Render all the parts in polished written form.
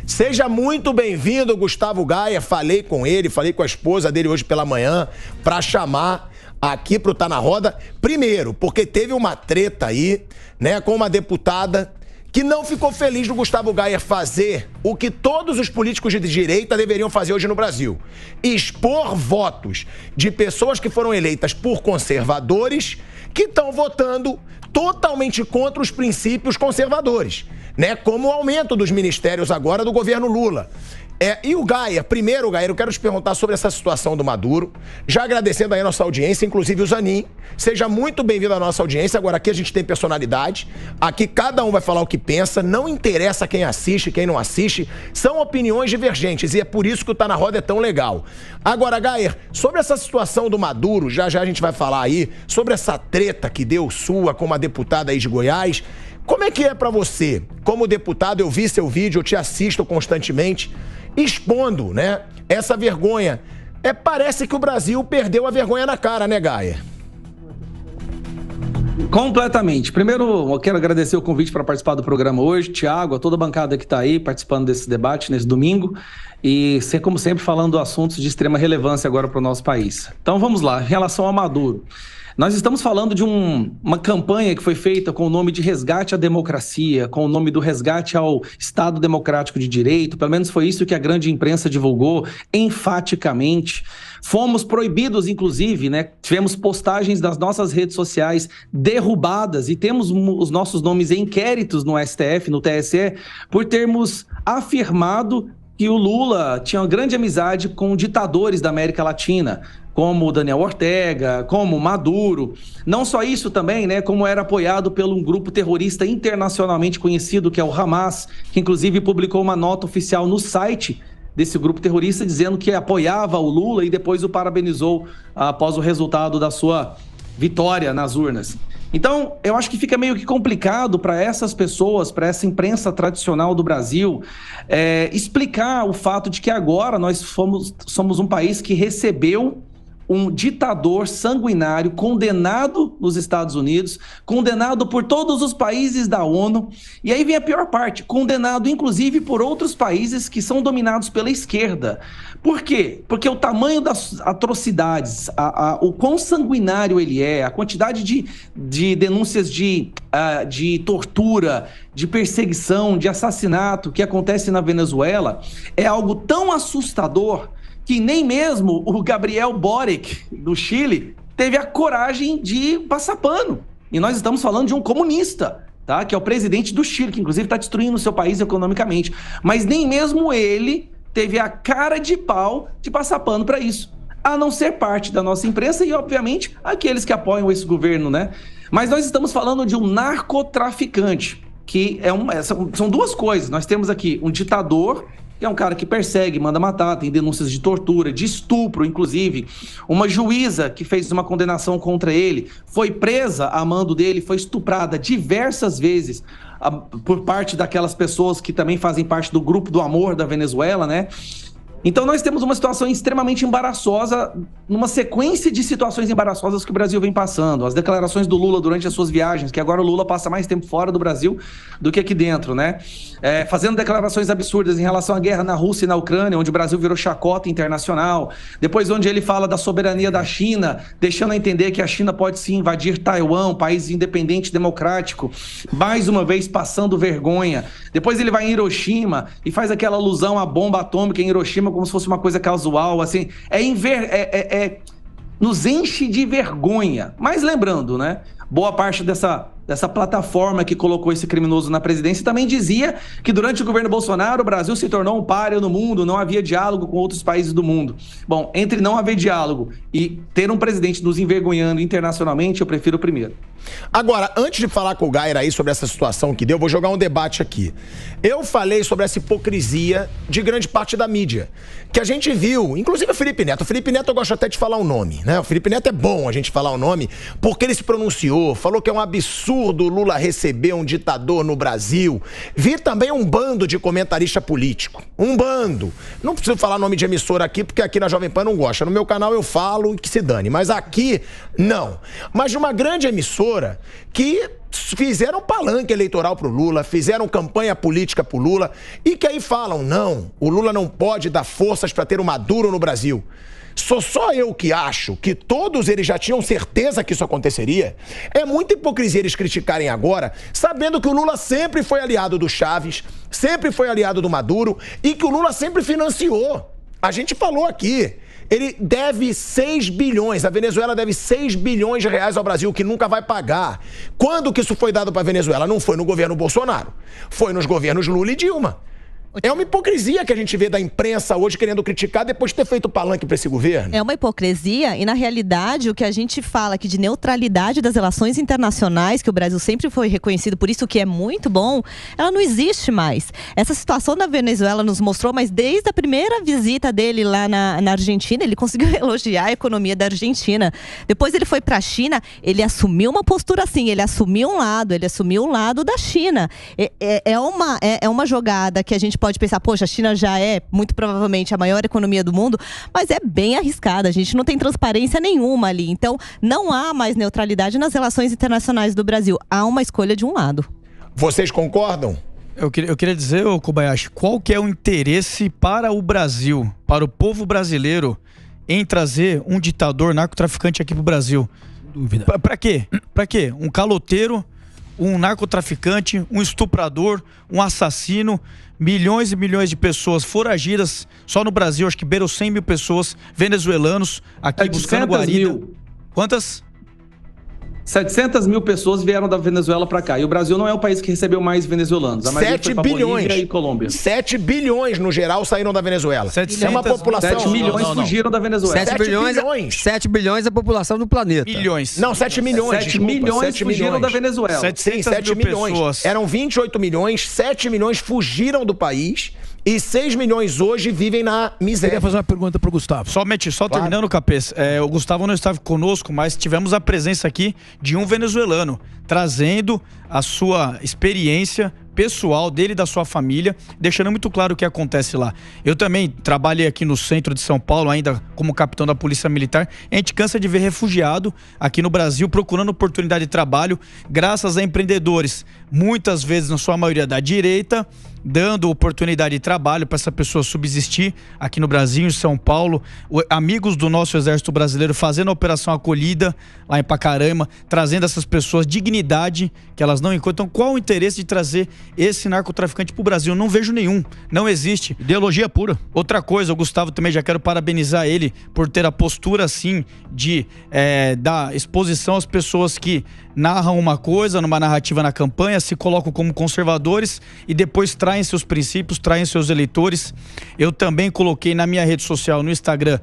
Seja muito bem-vindo, Gustavo Gaia. Falei com ele, falei com a esposa dele hoje pela manhã para chamar aqui pro Tá na Roda. Primeiro, porque teve uma treta aí, né, com uma deputada que não ficou feliz do Gustavo Gaia fazer o que todos os políticos de direita deveriam fazer hoje no Brasil. Expor votos de pessoas que foram eleitas por conservadores que estão votando totalmente contra os princípios conservadores, né? Como o aumento dos ministérios agora do governo Lula. E o Gaia, primeiro, Gaia, eu quero te perguntar sobre essa situação do Maduro, já agradecendo aí a nossa audiência, inclusive o Zanin. Seja muito bem-vindo à nossa audiência. Agora, aqui a gente tem personalidade, aqui cada um vai falar o que pensa, não interessa quem assiste, quem não assiste, são opiniões divergentes e é por isso que o Tá na Roda é tão legal. Agora, Gaia, sobre essa situação do Maduro, já a gente vai falar aí, sobre essa treta que deu sua com uma deputada aí de Goiás. Como é que é pra você? Como deputado, eu vi seu vídeo, eu te assisto constantemente, expondo, né, essa vergonha. Parece que o Brasil perdeu a vergonha na cara, né, Gaia? Completamente. Primeiro, eu quero agradecer o convite para participar do programa hoje, Thiago, a toda a bancada que está aí participando desse debate nesse domingo e, como sempre, falando assuntos de extrema relevância agora para o nosso país. Então, vamos lá. Em relação ao Maduro, nós estamos falando de uma campanha que foi feita com o nome de resgate à democracia, com o nome do resgate ao Estado Democrático de Direito, pelo menos foi isso que a grande imprensa divulgou enfaticamente. Fomos proibidos, inclusive, né? Tivemos postagens das nossas redes sociais derrubadas e temos os nossos nomes em inquéritos no STF, no TSE, por termos afirmado que o Lula tinha uma grande amizade com ditadores da América Latina, como Daniel Ortega, como Maduro. Não só isso também, né, como era apoiado por um grupo terrorista internacionalmente conhecido, que é o Hamas, que inclusive publicou uma nota oficial no site desse grupo terrorista dizendo que apoiava o Lula e depois o parabenizou após o resultado da sua vitória nas urnas. Então, eu acho que fica meio que complicado para essas pessoas, para essa imprensa tradicional do Brasil, explicar o fato de que agora nós somos um país que recebeu um ditador sanguinário condenado nos Estados Unidos, condenado por todos os países da ONU, e aí vem a pior parte, condenado inclusive por outros países que são dominados pela esquerda. Por quê? Porque o tamanho das atrocidades, o quão sanguinário ele é, a quantidade de denúncias de tortura, de perseguição, de assassinato que acontece na Venezuela, é algo tão assustador que nem mesmo o Gabriel Boric, do Chile, teve a coragem de passar pano. E nós estamos falando de um comunista, tá? Que é o presidente do Chile, que inclusive está destruindo o seu país economicamente. Mas nem mesmo ele teve a cara de pau de passar pano para isso. A não ser parte da nossa imprensa e, obviamente, aqueles que apoiam esse governo, né? Mas nós estamos falando de um narcotraficante, que são duas coisas. Nós temos aqui um ditador, que é um cara que persegue, manda matar, tem denúncias de tortura, de estupro, inclusive. Uma juíza que fez uma condenação contra ele, foi presa a mando dele, foi estuprada diversas vezes por parte daquelas pessoas que também fazem parte do grupo do amor da Venezuela, né? Então nós temos uma situação extremamente embaraçosa, numa sequência de situações embaraçosas que o Brasil vem passando. As declarações do Lula durante as suas viagens, que agora o Lula passa mais tempo fora do Brasil do que aqui dentro, né? Fazendo declarações absurdas em relação à guerra na Rússia e na Ucrânia, onde o Brasil virou chacota internacional. Depois onde ele fala da soberania da China, deixando a entender que a China pode sim invadir Taiwan, país independente democrático, mais uma vez passando vergonha. Depois ele vai em Hiroshima e faz aquela alusão à bomba atômica em Hiroshima como se fosse uma coisa casual, assim, nos enche de vergonha. Mas lembrando, né, boa parte dessa plataforma que colocou esse criminoso na presidência também dizia que durante o governo Bolsonaro o Brasil se tornou um páreo no mundo, não havia diálogo com outros países do mundo. Bom, entre não haver diálogo e ter um presidente nos envergonhando internacionalmente, eu prefiro o primeiro. Agora, antes de falar com o Gaia aí sobre essa situação que deu, vou jogar um debate aqui. Eu falei sobre essa hipocrisia de grande parte da mídia, que a gente viu, inclusive o Felipe Neto. O Felipe Neto eu gosto até de falar o nome, né? O Felipe Neto é bom a gente falar o nome, porque ele se pronunciou exterior, falou que é um absurdo o Lula receber um ditador no Brasil. Vi também um bando de comentarista político. Um bando. Não preciso falar nome de emissora aqui, porque aqui na Jovem Pan não gosta. No meu canal eu falo e que se dane. Mas aqui, não. Mas de uma grande emissora que fizeram palanque eleitoral pro Lula, fizeram campanha política pro Lula e que aí falam, não, o Lula não pode dar forças para ter o Maduro no Brasil. Sou só eu que acho que todos eles já tinham certeza que isso aconteceria. É muita hipocrisia eles criticarem agora, sabendo que o Lula sempre foi aliado do Chaves, sempre foi aliado do Maduro e que o Lula sempre financiou. A gente falou aqui. Ele deve 6 bilhões, a Venezuela deve 6 bilhões de reais ao Brasil, que nunca vai pagar. Quando que isso foi dado para a Venezuela? Não foi no governo Bolsonaro, foi nos governos Lula e Dilma. É uma hipocrisia que a gente vê da imprensa hoje querendo criticar depois de ter feito palanque para esse governo. É uma hipocrisia e, na realidade, o que a gente fala aqui de neutralidade das relações internacionais, que o Brasil sempre foi reconhecido por isso, que é muito bom, ela não existe mais. Essa situação da Venezuela nos mostrou, mas desde a primeira visita dele lá na Argentina, ele conseguiu elogiar a economia da Argentina. Depois ele foi para a China, ele assumiu uma postura assim, ele assumiu um lado da China. É uma jogada que a gente pode pensar, poxa, a China já é muito provavelmente a maior economia do mundo, mas é bem arriscada, a gente não tem transparência nenhuma ali, então não há mais neutralidade nas relações internacionais do Brasil, há uma escolha de um lado. Vocês concordam? Eu queria dizer, ô Kobayashi, qual que é o interesse para o Brasil, para o povo brasileiro, em trazer um ditador narcotraficante aqui pro Brasil? Dúvida. Pra quê? Pra quê? Um caloteiro, um narcotraficante, um estuprador, um assassino, milhões e milhões de pessoas foragidas, só no Brasil, acho que beira os 100 mil pessoas, venezuelanos, aqui buscando guarida. Quantas? 700 mil pessoas vieram da Venezuela para cá. E o Brasil não é o país que recebeu mais venezuelanos. A maioria 7 bilhões. Bolívia e Colômbia. 7 bilhões no geral saíram da Venezuela. É uma população... 7 milhões fugiram da Venezuela. 7 bilhões é a população do planeta. Milhões. Não, 7 milhões. 7 milhões fugiram da Venezuela. 7 milhões. Pessoas. Eram 28 milhões, 7 milhões fugiram do país e 6 milhões hoje vivem na miséria. Eu queria fazer uma pergunta para o Gustavo. Só claro. Terminando, Capês, o Gustavo não estava conosco, mas tivemos a presença aqui de um venezuelano, trazendo a sua experiência pessoal dele e da sua família, deixando muito claro o que acontece lá. Eu também trabalhei aqui no centro de São Paulo, ainda como capitão da Polícia Militar. A gente cansa de ver refugiado aqui no Brasil procurando oportunidade de trabalho, graças a empreendedores, muitas vezes, na sua maioria, da direita, dando oportunidade de trabalho para essa pessoa subsistir aqui no Brasil, em São Paulo. Amigos do nosso Exército Brasileiro fazendo a operação acolhida lá em Pacaraima, trazendo essas pessoas dignidade que elas não encontram. Então, qual o interesse de trazer esse narcotraficante para o Brasil? Não vejo nenhum, não existe. Ideologia pura. Outra coisa, o Gustavo também, já quero parabenizar ele por ter a postura assim de dar exposição às pessoas que narram uma coisa numa narrativa na campanha, se colocam como conservadores e depois traem seus princípios, traem seus eleitores. Eu também coloquei na minha rede social, no Instagram,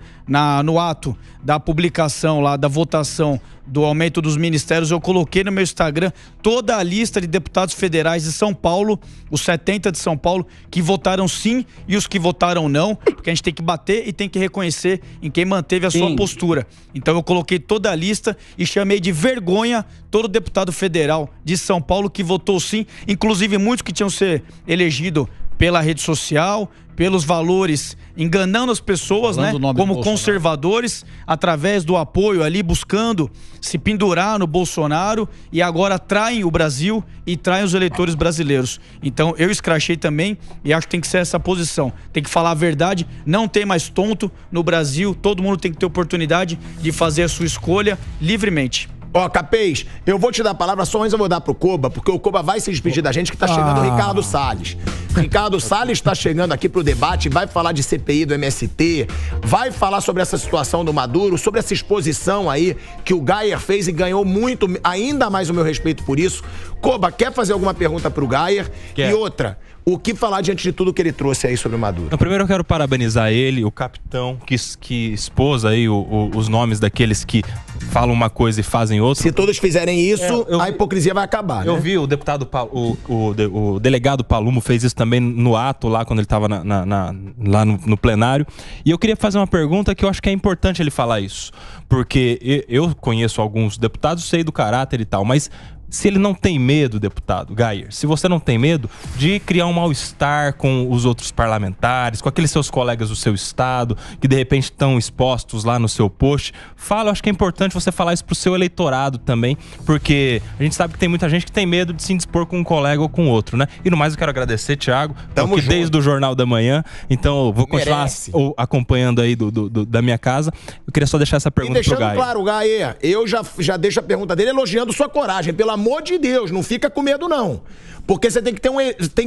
no ato da publicação lá, da votação do aumento dos ministérios, eu coloquei no meu Instagram toda a lista de deputados federais de São Paulo, os 70 de São Paulo, que votaram sim e os que votaram não, porque a gente tem que bater e tem que reconhecer em quem manteve a sua postura. Então eu coloquei toda a lista e chamei de vergonha todo deputado federal de São Paulo que votou sim, inclusive muitos que tinham ser elegido pela rede social, pelos valores, enganando as pessoas, né, como conservadores, através do apoio ali, buscando se pendurar no Bolsonaro, e agora traem o Brasil e traem os eleitores brasileiros. Então eu escrachei também e acho que tem que ser essa posição, tem que falar a verdade, não tem mais tonto no Brasil, todo mundo tem que ter oportunidade de fazer a sua escolha livremente. Ó, Capês, eu vou te dar a palavra, só antes eu vou dar pro Koba, porque o Koba vai se despedir da gente, que tá chegando o Ricardo Salles. Ricardo Salles tá chegando aqui pro debate, vai falar de CPI do MST, vai falar sobre essa situação do Maduro, sobre essa exposição aí que o Geyer fez e ganhou muito, ainda mais o meu respeito por isso. Koba, quer fazer alguma pergunta pro Gayer? Quer. E outra, o que falar diante de tudo que ele trouxe aí sobre o Maduro? Então, primeiro eu quero parabenizar ele, o capitão, que expôs aí os nomes daqueles que falam uma coisa e fazem outra. Se todos fizerem isso, a hipocrisia vai acabar, Eu vi o deputado, o delegado Palumo fez isso também no ato lá, quando ele estava lá no plenário. E eu queria fazer uma pergunta que eu acho que é importante ele falar isso. Porque eu conheço alguns deputados, sei do caráter e tal, mas se ele não tem medo, deputado Gayer, se você não tem medo de criar um mal-estar com os outros parlamentares, com aqueles seus colegas do seu estado, que de repente estão expostos lá no seu post, fala, eu acho que é importante você falar isso pro seu eleitorado também, porque a gente sabe que tem muita gente que tem medo de se indispor com um colega ou com outro, né? E no mais eu quero agradecer, Thiago, porque desde o Jornal da Manhã, então eu vou continuar acompanhando aí da minha casa. Eu queria só deixar essa pergunta pro Gayer. Claro, Gayer, eu já deixo a pergunta dele elogiando sua coragem, pelo amor de Deus, não fica com medo não. Porque você tem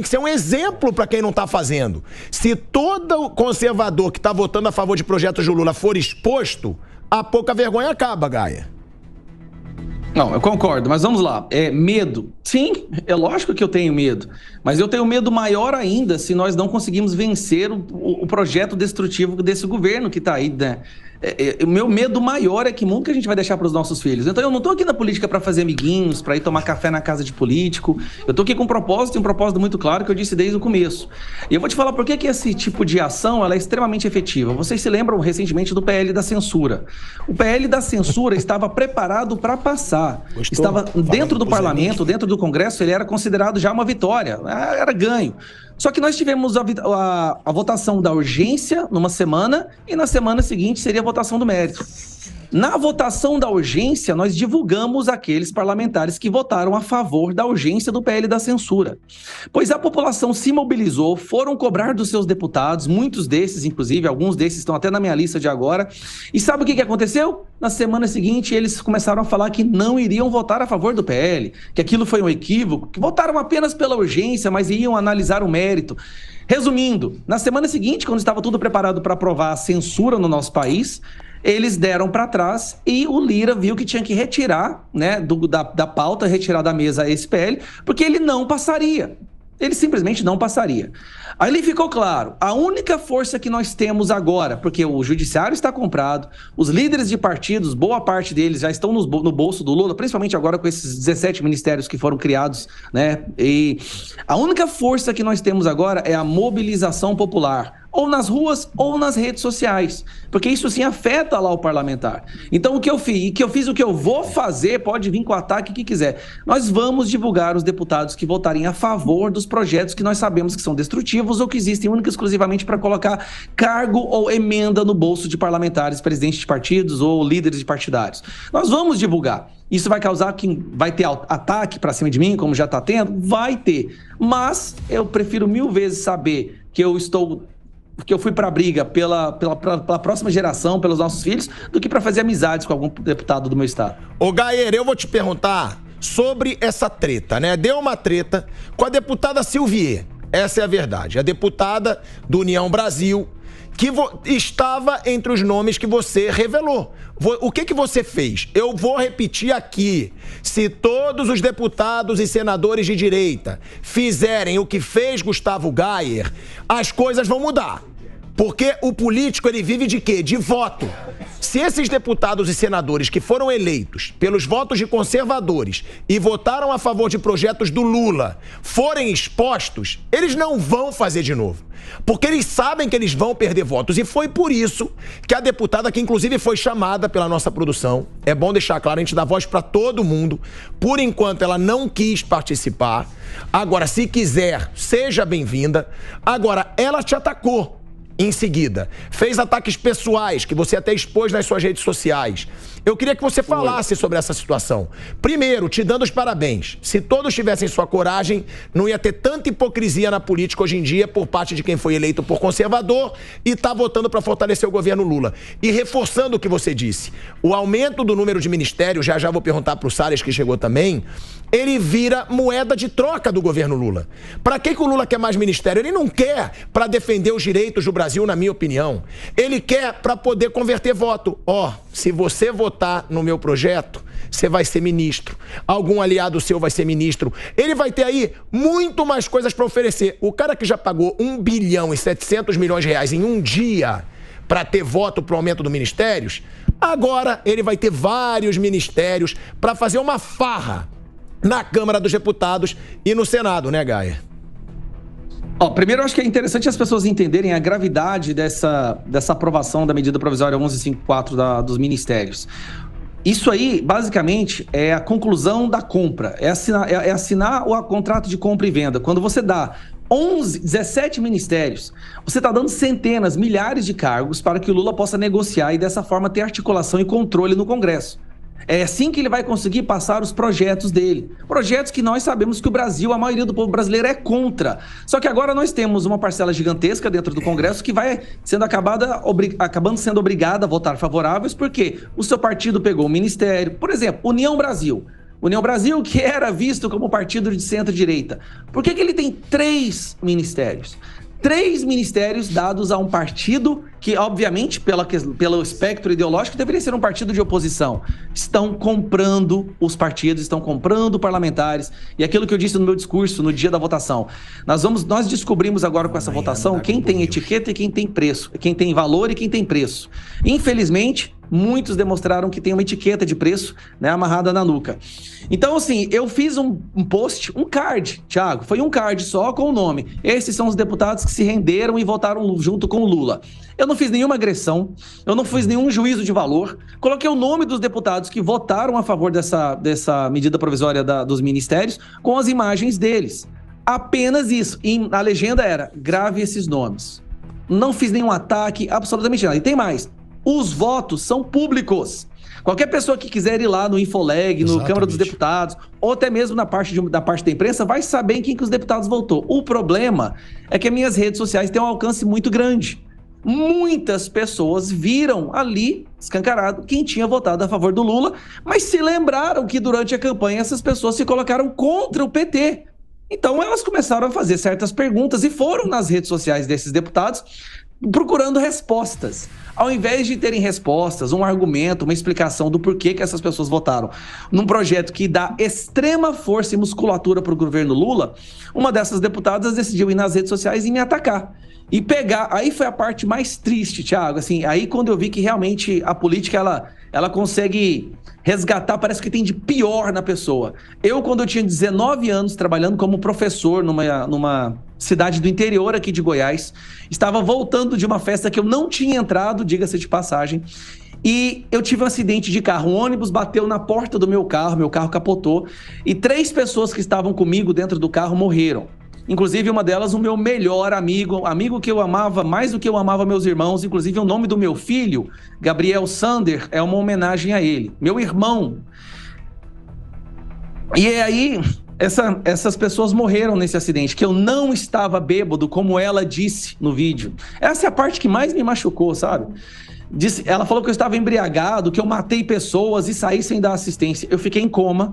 que ser um exemplo para quem não tá fazendo. Se todo conservador que tá votando a favor de projetos de Lula for exposto, a pouca vergonha acaba, Gayer. Não, eu concordo, mas vamos lá. Medo. Sim, é lógico que eu tenho medo. Mas eu tenho medo maior ainda se nós não conseguimos vencer o projeto destrutivo desse governo que tá aí, né? O meu medo maior é que mundo que a gente vai deixar para os nossos filhos. Então eu não tô aqui na política para fazer amiguinhos, para ir tomar café na casa de político. Eu tô aqui com um propósito muito claro que eu disse desde o começo. E eu vou te falar por que esse tipo de ação ela é extremamente efetiva. Vocês se lembram recentemente do PL da censura. O PL da censura estava preparado para passar. Estava dentro do parlamento, dentro do Congresso, ele era considerado já uma vitória, era ganho. Só que nós tivemos a votação da urgência numa semana e na semana seguinte seria a votação do mérito. Na votação da urgência, nós divulgamos aqueles parlamentares que votaram a favor da urgência do PL da censura. Pois a população se mobilizou, foram cobrar dos seus deputados, muitos desses, inclusive, alguns desses estão até na minha lista de agora. E sabe o que aconteceu? Na semana seguinte, eles começaram a falar que não iriam votar a favor do PL, que aquilo foi um equívoco, que votaram apenas pela urgência, mas iam analisar o mérito. Resumindo, na semana seguinte, quando estava tudo preparado para aprovar a censura no nosso país, eles deram para trás e o Lira viu que tinha que retirar, né, da pauta, retirar da mesa esse PL, porque ele não passaria. Ele simplesmente não passaria. Ali ficou claro, a única força que nós temos agora, porque o judiciário está comprado, os líderes de partidos, boa parte deles já estão no bolso do Lula, principalmente agora com esses 17 ministérios que foram criados, né? E a única força que nós temos agora é a mobilização popular, ou nas ruas ou nas redes sociais, porque isso sim afeta lá o parlamentar. Então o que eu fiz, o que eu vou fazer, pode vir com o ataque que quiser. Nós vamos divulgar os deputados que votarem a favor dos projetos que nós sabemos que são destrutivos ou que existem única e exclusivamente para colocar cargo ou emenda no bolso de parlamentares, presidentes de partidos ou líderes de partidários. Nós vamos divulgar. Isso vai causar que vai ter ataque para cima de mim, como já está tendo? Vai ter. Mas eu prefiro 1000 vezes saber que eu fui para a briga pela próxima geração, pelos nossos filhos, do que para fazer amizades com algum deputado do meu estado. Ô Gayer, eu vou te perguntar sobre essa treta, né? Deu uma treta com a deputada Silvier, essa é a verdade. A deputada do União Brasil, que estava entre os nomes que você revelou. O que você fez? Eu vou repetir aqui. Se todos os deputados e senadores de direita fizerem o que fez Gustavo Gayer, as coisas vão mudar. Porque o político, ele vive de quê? De voto. Se esses deputados e senadores que foram eleitos pelos votos de conservadores e votaram a favor de projetos do Lula forem expostos, eles não vão fazer de novo. Porque eles sabem que eles vão perder votos. E foi por isso que a deputada, que inclusive foi chamada pela nossa produção, é bom deixar claro, a gente dá voz para todo mundo. Por enquanto, ela não quis participar. Agora, se quiser, seja bem-vinda. Agora, ela te atacou. Em seguida, fez ataques pessoais, que você até expôs nas suas redes sociais. Eu queria que você falasse sobre essa situação. Primeiro, te dando os parabéns. Se todos tivessem sua coragem, não ia ter tanta hipocrisia na política hoje em dia por parte de quem foi eleito por conservador e está votando para fortalecer o governo Lula. E reforçando o que você disse, o aumento do número de ministérios, já vou perguntar para o Salles, que chegou também, ele vira moeda de troca do governo Lula. Para que o Lula quer mais ministério? Ele não quer para defender os direitos do Brasil, na minha opinião. Ele quer para poder converter voto. Se você votar no meu projeto, você vai ser ministro. Algum aliado seu vai ser ministro. Ele vai ter aí muito mais coisas para oferecer. O cara que já pagou 1 bilhão e 700 milhões de reais em um dia para ter voto pro aumento dos ministérios, agora ele vai ter vários ministérios para fazer uma farra na Câmara dos Deputados e no Senado, né, Gaia? Primeiro, eu acho que é interessante as pessoas entenderem a gravidade dessa aprovação da medida provisória 1154 dos ministérios. Isso aí, basicamente, é a conclusão da compra, é assinar o contrato de compra e venda. Quando você dá 17 ministérios, você está dando centenas, milhares de cargos para que o Lula possa negociar e dessa forma ter articulação e controle no Congresso. É assim que ele vai conseguir passar os projetos dele. Projetos que nós sabemos que o Brasil, a maioria do povo brasileiro é contra. Só que agora nós temos uma parcela gigantesca dentro do Congresso que vai acabando sendo obrigada a votar favoráveis porque o seu partido pegou o ministério. Por exemplo, União Brasil. União Brasil, que era visto como partido de centro-direita. Por que ele tem 3 ministérios? 3 ministérios dados a um partido que, obviamente, pelo espectro ideológico, deveria ser um partido de oposição. Estão comprando os partidos, estão comprando parlamentares. E aquilo que eu disse no meu discurso no dia da votação. Nós descobrimos agora com essa votação quem tem etiqueta e quem tem preço. Quem tem valor e quem tem preço. Infelizmente, muitos demonstraram que tem uma etiqueta de preço, né, amarrada na nuca. Então, assim, eu fiz um post, um card, Thiago, foi um card só com o nome. Esses são os deputados que se renderam e votaram junto com o Lula. Eu não fiz nenhuma agressão, eu não fiz nenhum juízo de valor, coloquei o nome dos deputados que votaram a favor dessa medida provisória dos ministérios com as imagens deles. Apenas isso. E a legenda era, grave esses nomes. Não fiz nenhum ataque, absolutamente nada. E tem mais. Os votos são públicos. Qualquer pessoa que quiser ir lá no Infoleg, no Câmara dos Deputados, ou até mesmo da parte da imprensa, vai saber em quem que os deputados votou. O problema é que as minhas redes sociais têm um alcance muito grande. Muitas pessoas viram ali, escancarado, quem tinha votado a favor do Lula, mas se lembraram que durante a campanha essas pessoas se colocaram contra o PT. Então elas começaram a fazer certas perguntas e foram nas redes sociais desses deputados procurando respostas. Ao invés de terem respostas, um argumento, uma explicação do porquê que essas pessoas votaram num projeto que dá extrema força e musculatura para o governo Lula, uma dessas deputadas decidiu ir nas redes sociais e me atacar. E pegar, aí foi a parte mais triste, Thiago, assim, aí quando eu vi que realmente a política, ela consegue resgatar, parece que tem de pior na pessoa. Eu, quando eu tinha 19 anos, trabalhando como professor numa cidade do interior aqui de Goiás, estava voltando de uma festa que eu não tinha entrado, diga-se de passagem, e eu tive um acidente de carro. Um ônibus bateu na porta do meu carro capotou, e 3 pessoas que estavam comigo dentro do carro morreram. Inclusive, uma delas, o meu melhor amigo que eu amava mais do que eu amava meus irmãos. Inclusive, o nome do meu filho, Gabriel Sander, é uma homenagem a ele. Meu irmão. E aí, essas pessoas morreram nesse acidente, que eu não estava bêbado, como ela disse no vídeo. Essa é a parte que mais me machucou, sabe? Ela falou que eu estava embriagado, que eu matei pessoas e saí sem dar assistência. Eu fiquei em coma,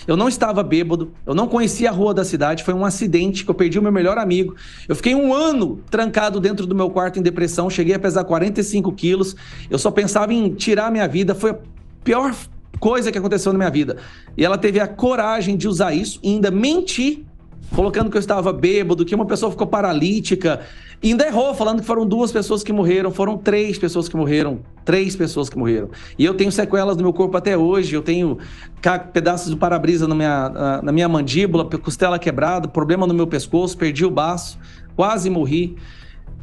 eu não estava bêbado, eu não conhecia a rua da cidade, foi um acidente que eu perdi o meu melhor amigo. Eu fiquei 1 ano trancado dentro do meu quarto em depressão, cheguei a pesar 45 quilos, eu só pensava em tirar a minha vida, foi a pior coisa que aconteceu na minha vida. E ela teve a coragem de usar isso e ainda mentir, colocando que eu estava bêbado, que uma pessoa ficou paralítica, e ainda errou, falando que foram 2 pessoas que morreram, foram 3 pessoas que morreram, 3 pessoas que morreram. E eu tenho sequelas no meu corpo até hoje, eu tenho pedaços do para-brisa na minha mandíbula, costela quebrada, problema no meu pescoço, perdi o baço, quase morri.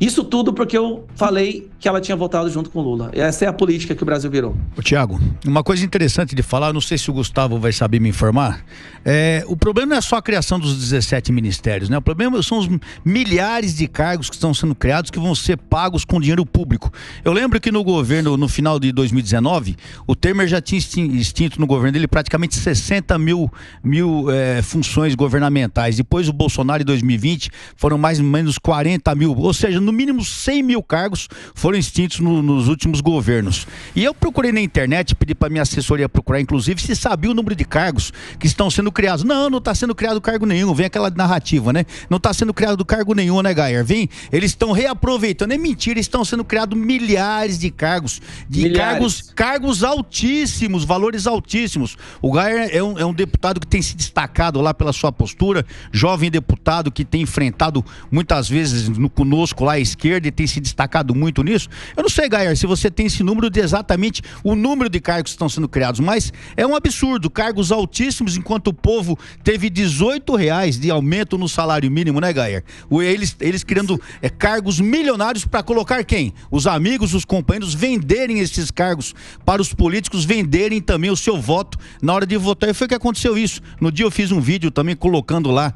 Isso tudo porque eu falei que ela tinha votado junto com o Lula. Essa é a política que o Brasil virou. Ô, Thiago, uma coisa interessante de falar, não sei se o Gustavo vai saber me informar, o problema não é só a criação dos 17 ministérios, né? O problema são os milhares de cargos que estão sendo criados que vão ser pagos com dinheiro público. Eu lembro que no governo, no final de 2019, o Temer já tinha extinto no governo dele praticamente 60 mil funções governamentais. Depois o Bolsonaro, em 2020, foram mais ou menos 40 mil. Ou seja, no no mínimo 100 mil cargos foram extintos nos últimos governos. E eu procurei na internet, pedi para minha assessoria procurar, inclusive, se sabia o número de cargos que estão sendo criados. Não está sendo criado cargo nenhum, vem aquela narrativa, né? Não está sendo criado cargo nenhum, né, Gayer? Vem, eles estão reaproveitando, é mentira, estão sendo criados milhares de cargos, cargos altíssimos, valores altíssimos. O Gayer é um deputado que tem se destacado lá pela sua postura, jovem deputado que tem enfrentado muitas vezes conosco lá à esquerda e tem se destacado muito nisso. Eu não sei, Gayer, se você tem esse número de exatamente o número de cargos que estão sendo criados, mas é um absurdo, cargos altíssimos, enquanto o povo teve R$18 de aumento no salário mínimo, né, Gayer? Eles criando cargos milionários para colocar quem? Os amigos, os companheiros venderem esses cargos para os políticos venderem também o seu voto na hora de votar. E foi que aconteceu isso. No dia eu fiz um vídeo também colocando lá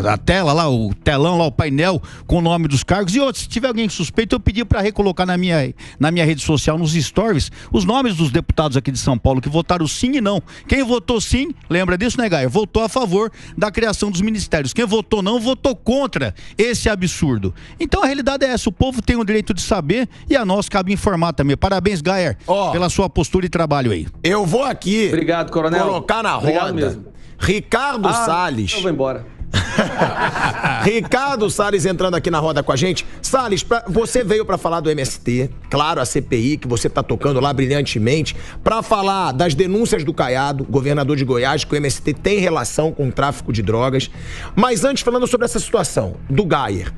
a tela lá, o telão lá, o painel com o nome dos cargos e outros. Se tiver alguém suspeito, eu pedi para recolocar na minha rede social, nos stories, os nomes dos deputados aqui de São Paulo que votaram sim e não. Quem votou sim, lembra disso, né, Gaia? Votou a favor da criação dos ministérios. Quem votou não, votou contra esse absurdo. Então a realidade é essa, o povo tem o direito de saber e a nós cabe informar também. Parabéns, Gaia, pela sua postura e trabalho aí. Eu vou aqui Obrigado, coronel. Colocar na roda mesmo. Ricardo Salles. Eu vou embora. Ricardo Salles entrando aqui na roda com a gente. Salles, você veio para falar do MST, claro, a CPI que você tá tocando lá brilhantemente, para falar das denúncias do Caiado, governador de Goiás, que o MST tem relação com o tráfico de drogas. Mas antes, falando sobre essa situação do Gayer,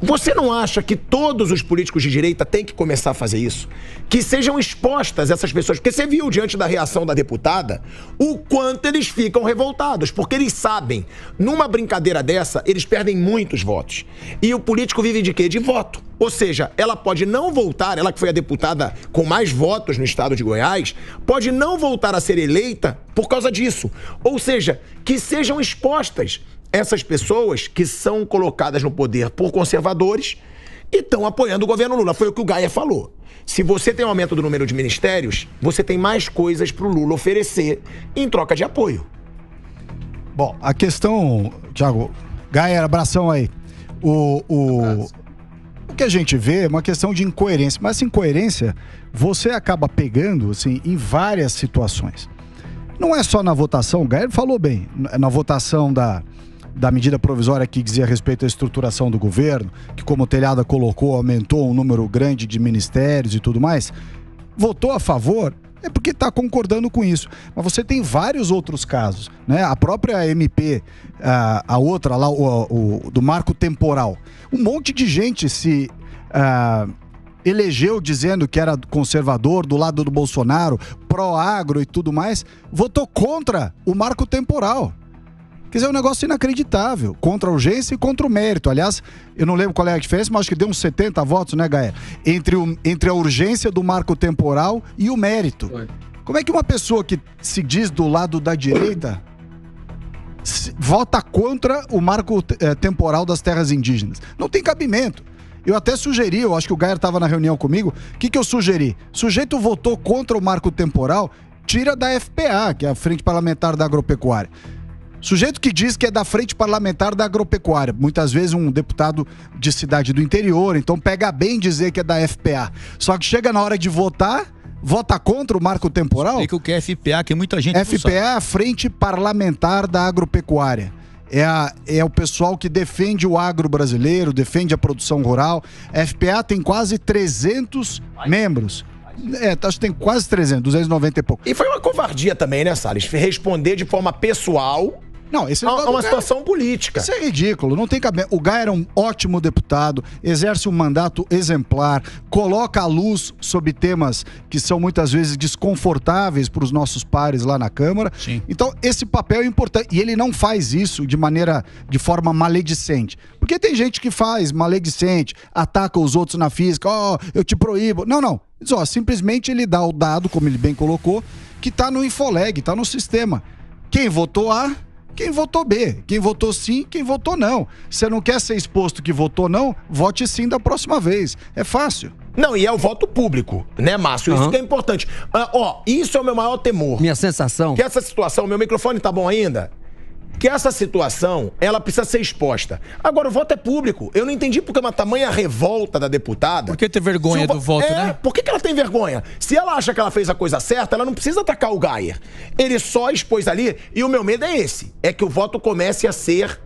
você não acha que todos os políticos de direita têm que começar a fazer isso? Que sejam expostas essas pessoas? Porque você viu, diante da reação da deputada, o quanto eles ficam revoltados. Porque eles sabem, numa brincadeira dessa, eles perdem muitos votos. E o político vive de quê? De voto. Ou seja, ela pode não voltar, ela que foi a deputada com mais votos no estado de Goiás, pode não voltar a ser eleita por causa disso. Ou seja, que sejam expostas essas pessoas que são colocadas no poder por conservadores e estão apoiando o governo Lula. Foi o que o Gaia falou. Se você tem um aumento do número de ministérios, você tem mais coisas para o Lula oferecer em troca de apoio. Bom, a questão, Thiago, Gaia, abração aí. O que a gente vê é uma questão de incoerência, mas essa incoerência você acaba pegando assim, em várias situações. Não é só na votação, o Gaia falou bem, na votação da medida provisória que dizia respeito à estruturação do governo, que como o Telhada colocou, aumentou um número grande de ministérios e tudo mais, votou a favor, é porque está concordando com isso. Mas você tem vários outros casos, né? A própria MP, a outra lá, o do marco temporal. Um monte de gente se elegeu dizendo que era conservador, do lado do Bolsonaro, pró-agro e tudo mais, votou contra o marco temporal. Quer dizer, é um negócio inacreditável, contra a urgência e contra o mérito. Aliás, eu não lembro qual é a diferença, mas acho que deu uns 70 votos, né, Gaia? Entre a urgência do marco temporal e o mérito. Foi. Como é que uma pessoa que se diz do lado da direita vota contra o marco temporal das terras indígenas? Não tem cabimento. Eu até sugeri, eu acho que o Gaia estava na reunião comigo, o que eu sugeri? O sujeito votou contra o marco temporal, tira da FPA, que é a Frente Parlamentar da Agropecuária. Sujeito que diz que é da Frente Parlamentar da Agropecuária, muitas vezes um deputado de cidade do interior, então pega bem dizer que é da FPA. Só que chega na hora de votar, vota contra o marco temporal. Explica o que é FPA, que muita gente FPA não sabe. É a Frente Parlamentar da Agropecuária. É o pessoal que defende o agro brasileiro, defende a produção rural. A FPA tem quase 300 membros. Acho que tem quase 300, 290 e pouco. E foi uma covardia também, né, Salles? Responder de forma pessoal. Não, esse é uma situação política. Isso é ridículo, não tem cabimento. O Gaia era um ótimo deputado, exerce um mandato exemplar, coloca a luz sobre temas que são muitas vezes desconfortáveis para os nossos pares lá na Câmara. Sim. Então, esse papel é importante. E ele não faz isso de forma maledicente. Porque tem gente que faz maledicente, ataca os outros na física, eu te proíbo. Não. Simplesmente ele dá o dado, como ele bem colocou, que está no Infoleg, está no sistema. Quem votou A, quem votou B, quem votou sim, quem votou não. Você não quer ser exposto que votou não, vote sim da próxima vez. É fácil. Não, e é o voto público, né, Márcio? Isso que é importante. Isso é o meu maior temor. Minha sensação. Que essa situação, meu microfone tá bom ainda? que essa situação, ela precisa ser exposta. Agora, o voto é público. Eu não entendi porque uma tamanha revolta da deputada... Por que ter vergonha do voto, né? Por que ela tem vergonha? Se ela acha que ela fez a coisa certa, ela não precisa atacar o Gayer. Ele só expôs ali, e o meu medo é esse, é que o voto comece a ser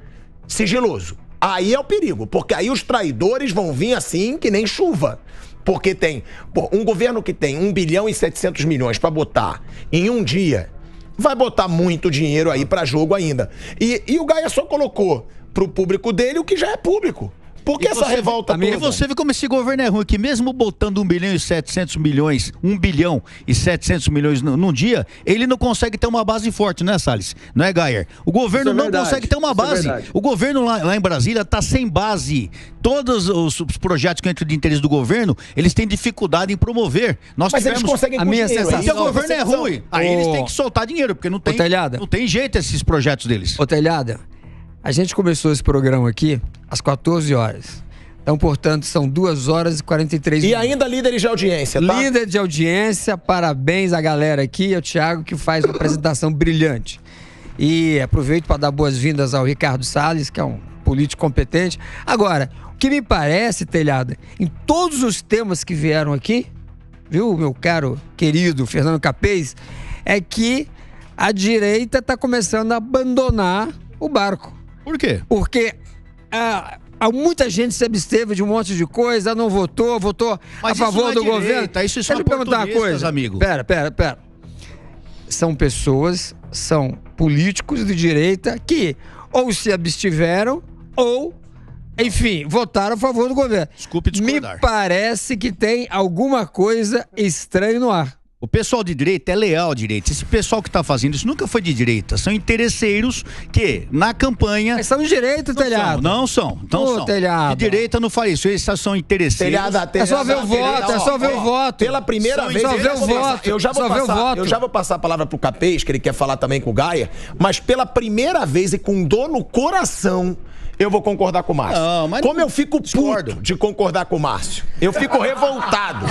sigiloso. Aí é o perigo, porque aí os traidores vão vir assim que nem chuva. Porque tem um governo que tem 1 bilhão e 700 milhões para botar em um dia, vai botar muito dinheiro aí para jogo ainda. E o Gaia só colocou pro público dele o que já é público. Por que essa revolta toda? E você vê como esse governo é ruim, que mesmo botando 1 bilhão e 700 milhões, 1 bilhão e 700 milhões num dia, ele não consegue ter uma base forte, né, Salles? Não é, Gayer? O governo não consegue ter uma base. O governo lá em Brasília tá sem base. Todos os projetos que entram de interesse do governo, eles têm dificuldade em promover. Mas eles conseguem a minha dinheiro. sensação... Porque o governo é ruim. Aí eles têm que soltar dinheiro, porque não tem jeito esses projetos deles. Ô, Telhada, a gente começou esse programa aqui às 14 horas. Então, portanto, são 2 horas e 43 minutos. E ainda líderes de audiência, tá? Líder de audiência, parabéns à galera aqui, ao Thiago, que faz uma apresentação brilhante. E aproveito para dar boas-vindas ao Ricardo Salles, que é um político competente. Agora, o que me parece, Telhada, em todos os temas que vieram aqui, viu, meu caro, querido Fernando Capês, é que a direita está começando a abandonar o barco. Por quê? Porque muita gente se absteve de um monte de coisa, não votou a favor do governo. Isso são oportunistas, amigo. Pera. São pessoas, são políticos de direita que ou se abstiveram ou, enfim, votaram a favor do governo. Desculpe discordar. Me parece que tem alguma coisa estranha no ar. O pessoal de direita é leal à direita. Esse pessoal que tá fazendo isso nunca foi de direita. São interesseiros que, na campanha... Mas são de direita, Telhado. Não são. Telhado. De direita não faz isso. Eles são interesseiros. É só ver o voto, é só ver o voto. Pela primeira vez... Só ver o voto. Eu já vou passar a palavra pro Capês, que ele quer falar também com o Gaia, mas pela primeira vez e com dor no coração... Eu vou concordar com o Márcio. Como eu fico puto de concordar com o Márcio. Eu fico revoltado.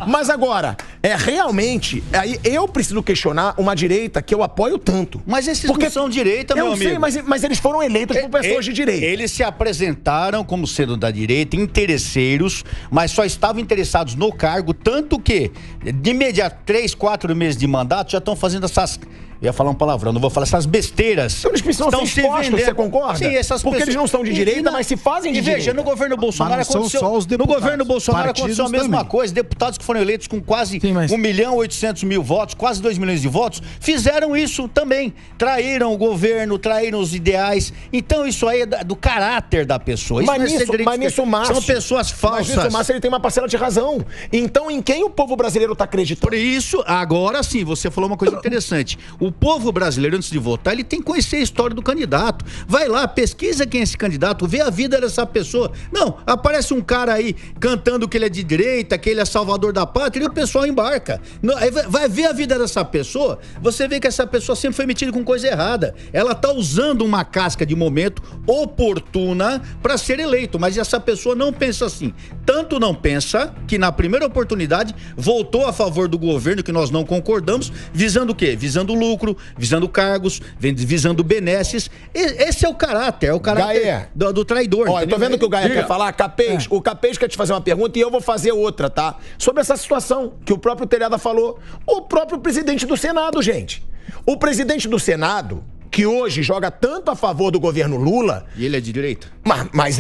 Mas agora, realmente, aí eu preciso questionar uma direita que eu apoio tanto. Mas esses não são direita, meu amigo. Eu sei, mas eles foram eleitos por pessoas de direita. Eles se apresentaram como sendo da direita, interesseiros, mas só estavam interessados no cargo, tanto que, de imediato, 3, 4 meses de mandato, já estão fazendo essas... Eu ia falar um palavrão, não vou falar essas besteiras. Então eles precisam ser expostos, você concorda? Sim, essas porque eles não são de direita, mas se fazem de direita. Veja, no governo Bolsonaro aconteceu... No governo Bolsonaro aconteceu a mesma coisa. Deputados que foram eleitos com quase 1 milhão e 800 mil votos, quase 2 milhões de votos, fizeram isso também. Traíram o governo, traíram os ideais. Então isso aí é do caráter da pessoa. Mas nisso, Márcio... São pessoas falsas. Mas nisso, Márcio, ele tem uma parcela de razão. Então, em quem o povo brasileiro está acreditando? Por isso, agora sim, você falou uma coisa interessante. O povo brasileiro, antes de votar, ele tem que conhecer a história do candidato. Vai lá, pesquisa quem é esse candidato, vê a vida dessa pessoa. Não, aparece um cara aí cantando que ele é de direita, que ele é salvador da pátria, e o pessoal embarca. Não, aí vai ver a vida dessa pessoa, você vê que essa pessoa sempre foi metida com coisa errada. Ela tá usando uma casca de momento oportuna para ser eleito, mas essa pessoa não pensa assim. Tanto não pensa que na primeira oportunidade votou a favor do governo que nós não concordamos, visando o quê? Visando lucro, visando cargos, visando benesses. Esse é o caráter, Gaia, do traidor. Ó, eu tô vendo que o Gaia quer falar. Capês, o Capês quer te fazer uma pergunta e eu vou fazer outra, tá? Sobre essa situação que o próprio Telhada falou. O próprio presidente do Senado, gente. O presidente do Senado, que hoje joga tanto a favor do governo Lula... E ele é de direita? Mas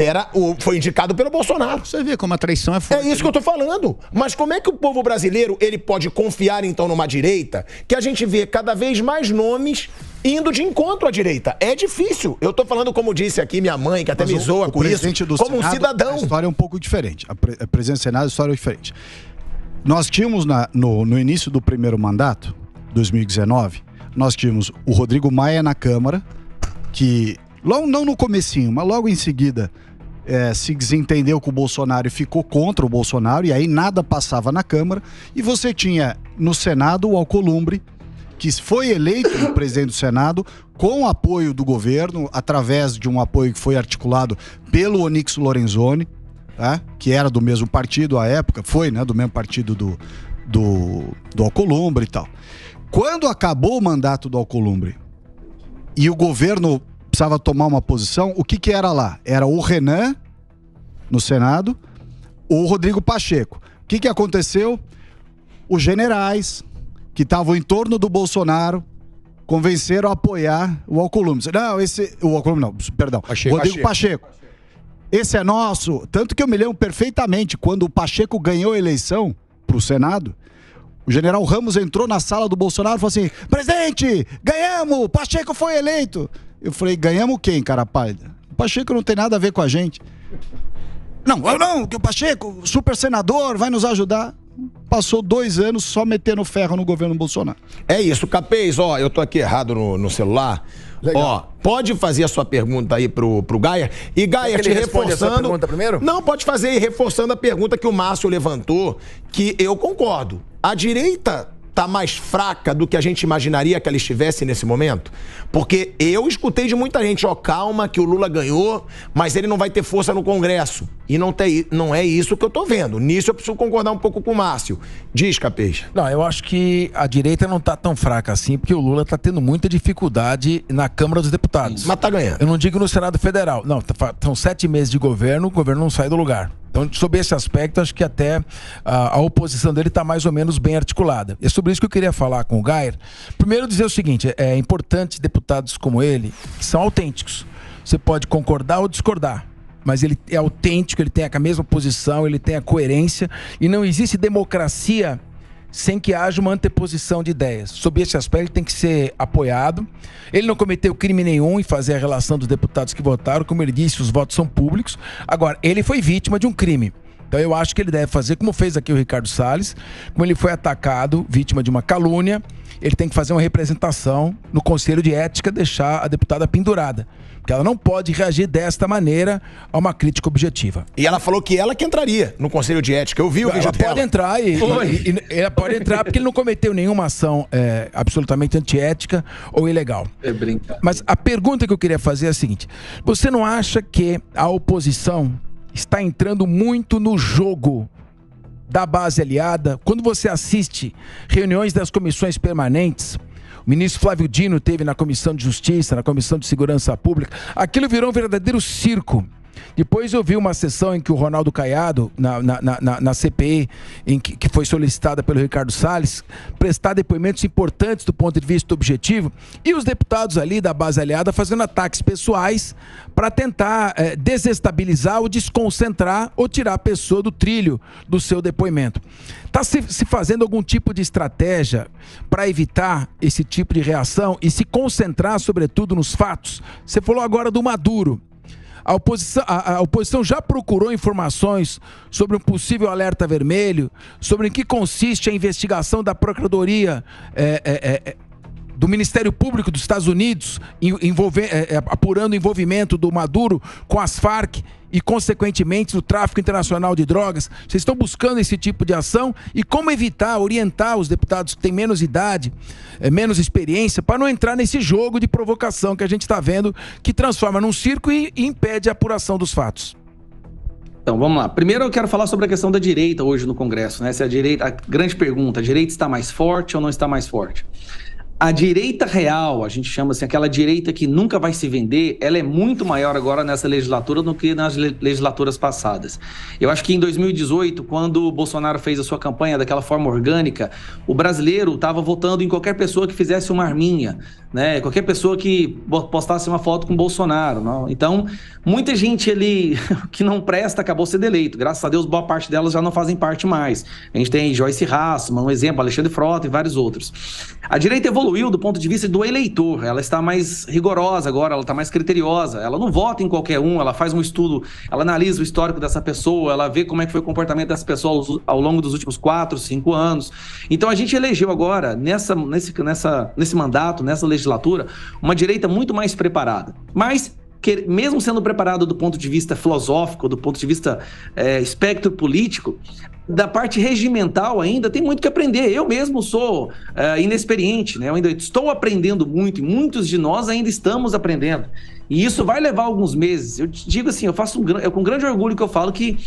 foi indicado pelo Bolsonaro. Você vê como a traição é forte. É isso que eu tô falando. Mas como é que o povo brasileiro ele pode confiar, então, numa direita que a gente vê cada vez mais nomes indo de encontro à direita? É difícil. Eu tô falando, como disse aqui minha mãe, que até me zoa com isso, como um cidadão. A história é um pouco diferente. A presidente do Senado, a história é diferente. Nós tínhamos, no início do primeiro mandato, 2019... nós tínhamos o Rodrigo Maia na Câmara, que, não no comecinho, mas logo em seguida, se desentendeu com o Bolsonaro e ficou contra o Bolsonaro, e aí nada passava na Câmara. E você tinha no Senado o Alcolumbre, que foi eleito presidente do Senado com apoio do governo, através de um apoio que foi articulado pelo Onyx Lorenzoni, tá? Que era do mesmo partido à época, foi, né, do mesmo partido do Alcolumbre e tal. Quando acabou o mandato do Alcolumbre e o governo precisava tomar uma posição, o que era lá? Era o Renan, no Senado, o Rodrigo Pacheco. O que aconteceu? Os generais que estavam em torno do Bolsonaro convenceram a apoiar o Alcolumbre. Não, o Alcolumbre não, perdão. Rodrigo Pacheco. Esse é nosso. Tanto que eu me lembro perfeitamente quando o Pacheco ganhou a eleição pro Senado, o general Ramos entrou na sala do Bolsonaro e falou assim: presidente, ganhamos, Pacheco foi eleito. Eu falei: ganhamos quem, cara pálida? O Pacheco não tem nada a ver com a gente. Não, que o Pacheco, super senador, vai nos ajudar. Passou 2 anos só metendo ferro no governo Bolsonaro. É isso, Capês, ó, eu tô aqui errado no celular. Legal. Ó, pode fazer a sua pergunta aí pro Gaia. E Gaia, te reforçando... a sua pergunta primeiro? Não, pode fazer aí, reforçando a pergunta que o Márcio levantou, que eu concordo. A direita tá mais fraca do que a gente imaginaria que ela estivesse nesse momento? Porque eu escutei de muita gente, ó, calma que o Lula ganhou, mas ele não vai ter força no Congresso. E não é isso que eu tô vendo. Nisso eu preciso concordar um pouco com o Márcio. Diz, Capês. Não, eu acho que a direita não tá tão fraca assim, porque o Lula tá tendo muita dificuldade na Câmara dos Deputados. Mas tá ganhando. Eu não digo no Senado Federal. Não, são 7 meses de governo, o governo não sai do lugar. Então, sob esse aspecto, acho que até a oposição dele está mais ou menos bem articulada. É sobre isso que eu queria falar com o Gaia. Primeiro, dizer o seguinte: é importante deputados como ele, que são autênticos. Você pode concordar ou discordar, mas ele é autêntico, ele tem a mesma posição, ele tem a coerência, e não existe democracia sem que haja uma anteposição de ideias. Sob esse aspecto, ele tem que ser apoiado. Ele não cometeu crime nenhum em fazer a relação dos deputados que votaram. Como ele disse, os votos são públicos. Agora, ele foi vítima de um crime. Então, eu acho que ele deve fazer como fez aqui o Ricardo Salles. Como ele foi atacado, vítima de uma calúnia, ele tem que fazer uma representação no Conselho de Ética, deixar a deputada pendurada. Porque ela não pode reagir desta maneira a uma crítica objetiva. E ela falou que ela que entraria no Conselho de Ética. Eu vi o vídeo dela. Pode entrar ela pode entrar porque ele não cometeu nenhuma ação absolutamente antiética ou ilegal. É brincadeira. Mas a pergunta que eu queria fazer é a seguinte: você não acha que a oposição está entrando muito no jogo da base aliada? Quando você assiste reuniões das comissões permanentes, o ministro Flávio Dino teve na Comissão de Justiça, na Comissão de Segurança Pública, aquilo virou um verdadeiro circo. Depois eu vi uma sessão em que o Ronaldo Caiado, na CPI, que foi solicitada pelo Ricardo Salles, prestar depoimentos importantes do ponto de vista objetivo, e os deputados ali da base aliada fazendo ataques pessoais para tentar desestabilizar ou desconcentrar ou tirar a pessoa do trilho do seu depoimento. Está se fazendo algum tipo de estratégia para evitar esse tipo de reação e se concentrar, sobretudo, nos fatos? Você falou agora do Maduro. A oposição já procurou informações sobre um possível alerta vermelho, sobre em que consiste a investigação da Procuradoria do Ministério Público dos Estados Unidos, apurando o envolvimento do Maduro com as Farc e, consequentemente, do tráfico internacional de drogas. Vocês estão buscando esse tipo de ação? E como evitar, orientar os deputados que têm menos idade, menos experiência, para não entrar nesse jogo de provocação que a gente está vendo, que transforma num circo e impede a apuração dos fatos? Então, vamos lá. Primeiro eu quero falar sobre a questão da direita hoje no Congresso, né? Se a grande pergunta, a direita está mais forte ou não está mais forte? A direita real, a gente chama assim, aquela direita que nunca vai se vender, ela é muito maior agora nessa legislatura do que nas legislaturas passadas. Eu acho que em 2018, quando o Bolsonaro fez a sua campanha daquela forma orgânica, o brasileiro estava votando em qualquer pessoa que fizesse uma arminha, né? Qualquer pessoa que postasse uma foto com o Bolsonaro. Não? Então, muita gente ali que não presta acabou sendo eleito. Graças a Deus, boa parte delas já não fazem parte mais. A gente tem Joyce Hasselmann, um exemplo, Alexandre Frota e vários outros. A direita evoluiu do ponto de vista do eleitor, ela está mais rigorosa agora, ela está mais criteriosa, ela não vota em qualquer um, ela faz um estudo, ela analisa o histórico dessa pessoa, ela vê como é que foi o comportamento dessa pessoa ao longo dos últimos 4, 5 anos. Então a gente elegeu agora, nesse mandato, nessa legislatura, uma direita muito mais preparada, mas que, mesmo sendo preparado do ponto de vista filosófico, do ponto de vista espectro político, da parte regimental ainda tem muito que aprender. Eu mesmo sou inexperiente, né? Eu ainda estou aprendendo muito e muitos de nós ainda estamos aprendendo. E isso vai levar alguns meses. Eu te digo assim, é com grande orgulho que eu falo que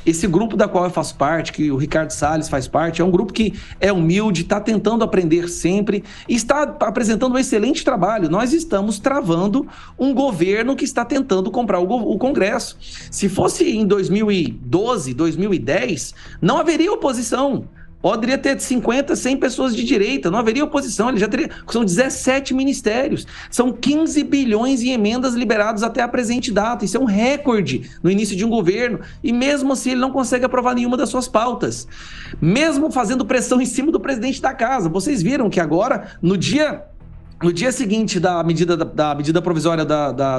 esse grupo da qual eu faço parte, que o Ricardo Salles faz parte, é um grupo que é humilde, está tentando aprender sempre e está apresentando um excelente trabalho. Nós estamos travando um governo que está tentando comprar o Congresso. Se fosse em 2012, 2010, não haveria oposição. Poderia ter 50, 100 pessoas de direita, não haveria oposição, ele já teria. São 17 ministérios, são 15 bilhões em emendas liberados até a presente data. Isso é um recorde no início de um governo, e mesmo assim ele não consegue aprovar nenhuma das suas pautas. Mesmo fazendo pressão em cima do presidente da casa. Vocês viram que agora, no dia seguinte da medida provisória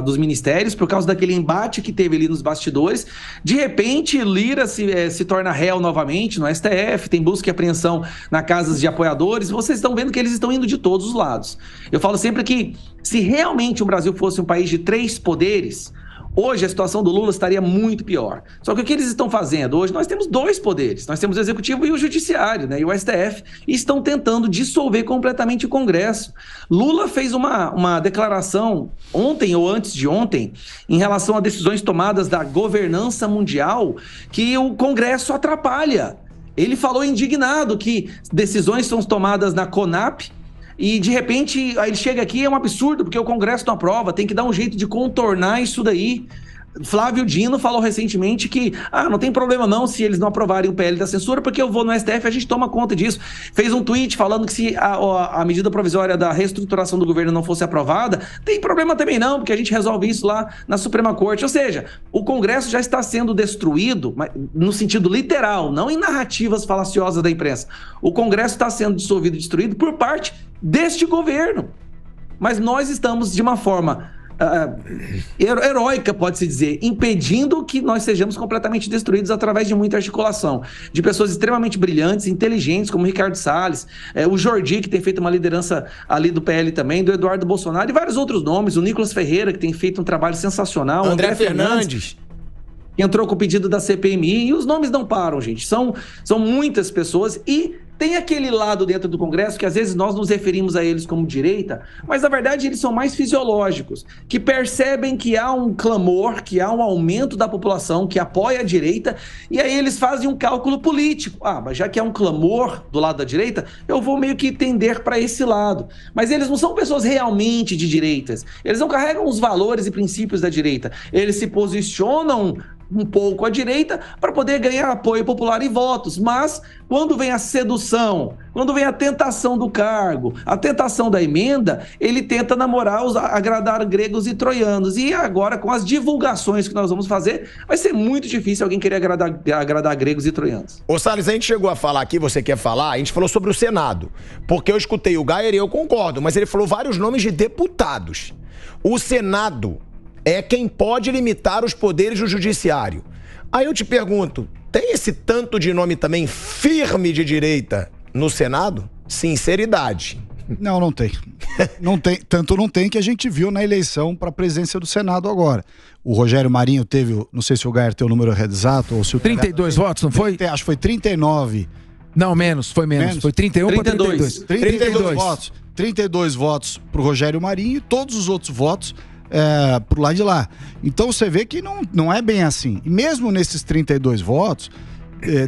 dos ministérios, por causa daquele embate que teve ali nos bastidores, de repente Lira se torna réu novamente no STF, tem busca e apreensão na casas de apoiadores. Vocês estão vendo que eles estão indo de todos os lados. Eu falo sempre que se realmente o Brasil fosse um país de 3 poderes, hoje a situação do Lula estaria muito pior. Só que o que eles estão fazendo? Hoje nós temos 2 poderes. Nós temos o Executivo e o Judiciário, né? E o STF. E estão tentando dissolver completamente o Congresso. Lula fez uma declaração ontem ou antes de ontem em relação a decisões tomadas da governança mundial que o Congresso atrapalha. Ele falou indignado que decisões são tomadas na CONAP, e de repente aí ele chega aqui, é um absurdo, porque o Congresso não aprova, tem que dar um jeito de contornar isso daí. Flávio Dino falou recentemente que não tem problema não se eles não aprovarem o PL da censura, porque eu vou no STF, a gente toma conta disso. Fez um tweet falando que se a medida provisória da reestruturação do governo não fosse aprovada, tem problema também não, porque a gente resolve isso lá na Suprema Corte. Ou seja, o Congresso já está sendo destruído, no sentido literal, não em narrativas falaciosas da imprensa. O Congresso está sendo dissolvido e destruído por parte deste governo. Mas nós estamos de uma forma heróica, pode-se dizer, impedindo que nós sejamos completamente destruídos através de muita articulação de pessoas extremamente brilhantes, inteligentes, como o Ricardo Salles, o Jordi, que tem feito uma liderança ali do PL também, do Eduardo Bolsonaro e vários outros nomes, o Nicolas Ferreira, que tem feito um trabalho sensacional, o André Fernandes, que entrou com o pedido da CPMI, e os nomes não param, gente, são muitas pessoas. E tem aquele lado dentro do Congresso que às vezes nós nos referimos a eles como direita, mas na verdade eles são mais fisiológicos, que percebem que há um clamor, que há um aumento da população que apoia a direita, e aí eles fazem um cálculo político. Mas já que há um clamor do lado da direita, eu vou meio que tender para esse lado. Mas eles não são pessoas realmente de direitas, eles não carregam os valores e princípios da direita, eles se posicionam um pouco à direita para poder ganhar apoio popular e votos, mas quando vem a sedução, quando vem a tentação do cargo, a tentação da emenda, ele tenta namorar, agradar gregos e troianos. E agora, com as divulgações que nós vamos fazer, vai ser muito difícil alguém querer agradar gregos e troianos. Ô Salles, a gente chegou a falar aqui, você quer falar? A gente falou sobre o Senado, porque eu escutei o Gayer e eu concordo, mas ele falou vários nomes de deputados. O Senado é quem pode limitar os poderes do judiciário. Aí eu te pergunto, tem esse tanto de nome também firme de direita no Senado? Sinceridade. Não tem. Tanto não tem que a gente viu na eleição para a presidência do Senado agora. O Rogério Marinho teve, não sei se o Gayer tem o número exato ou se o 32 votos, não foi? Acho que foi 39. Não, menos. Foi 31 para 32. 32 votos. 32 votos pro Rogério Marinho e todos os outros votos pro lado de lá. Então você vê que não é bem assim. E mesmo nesses 32 votos,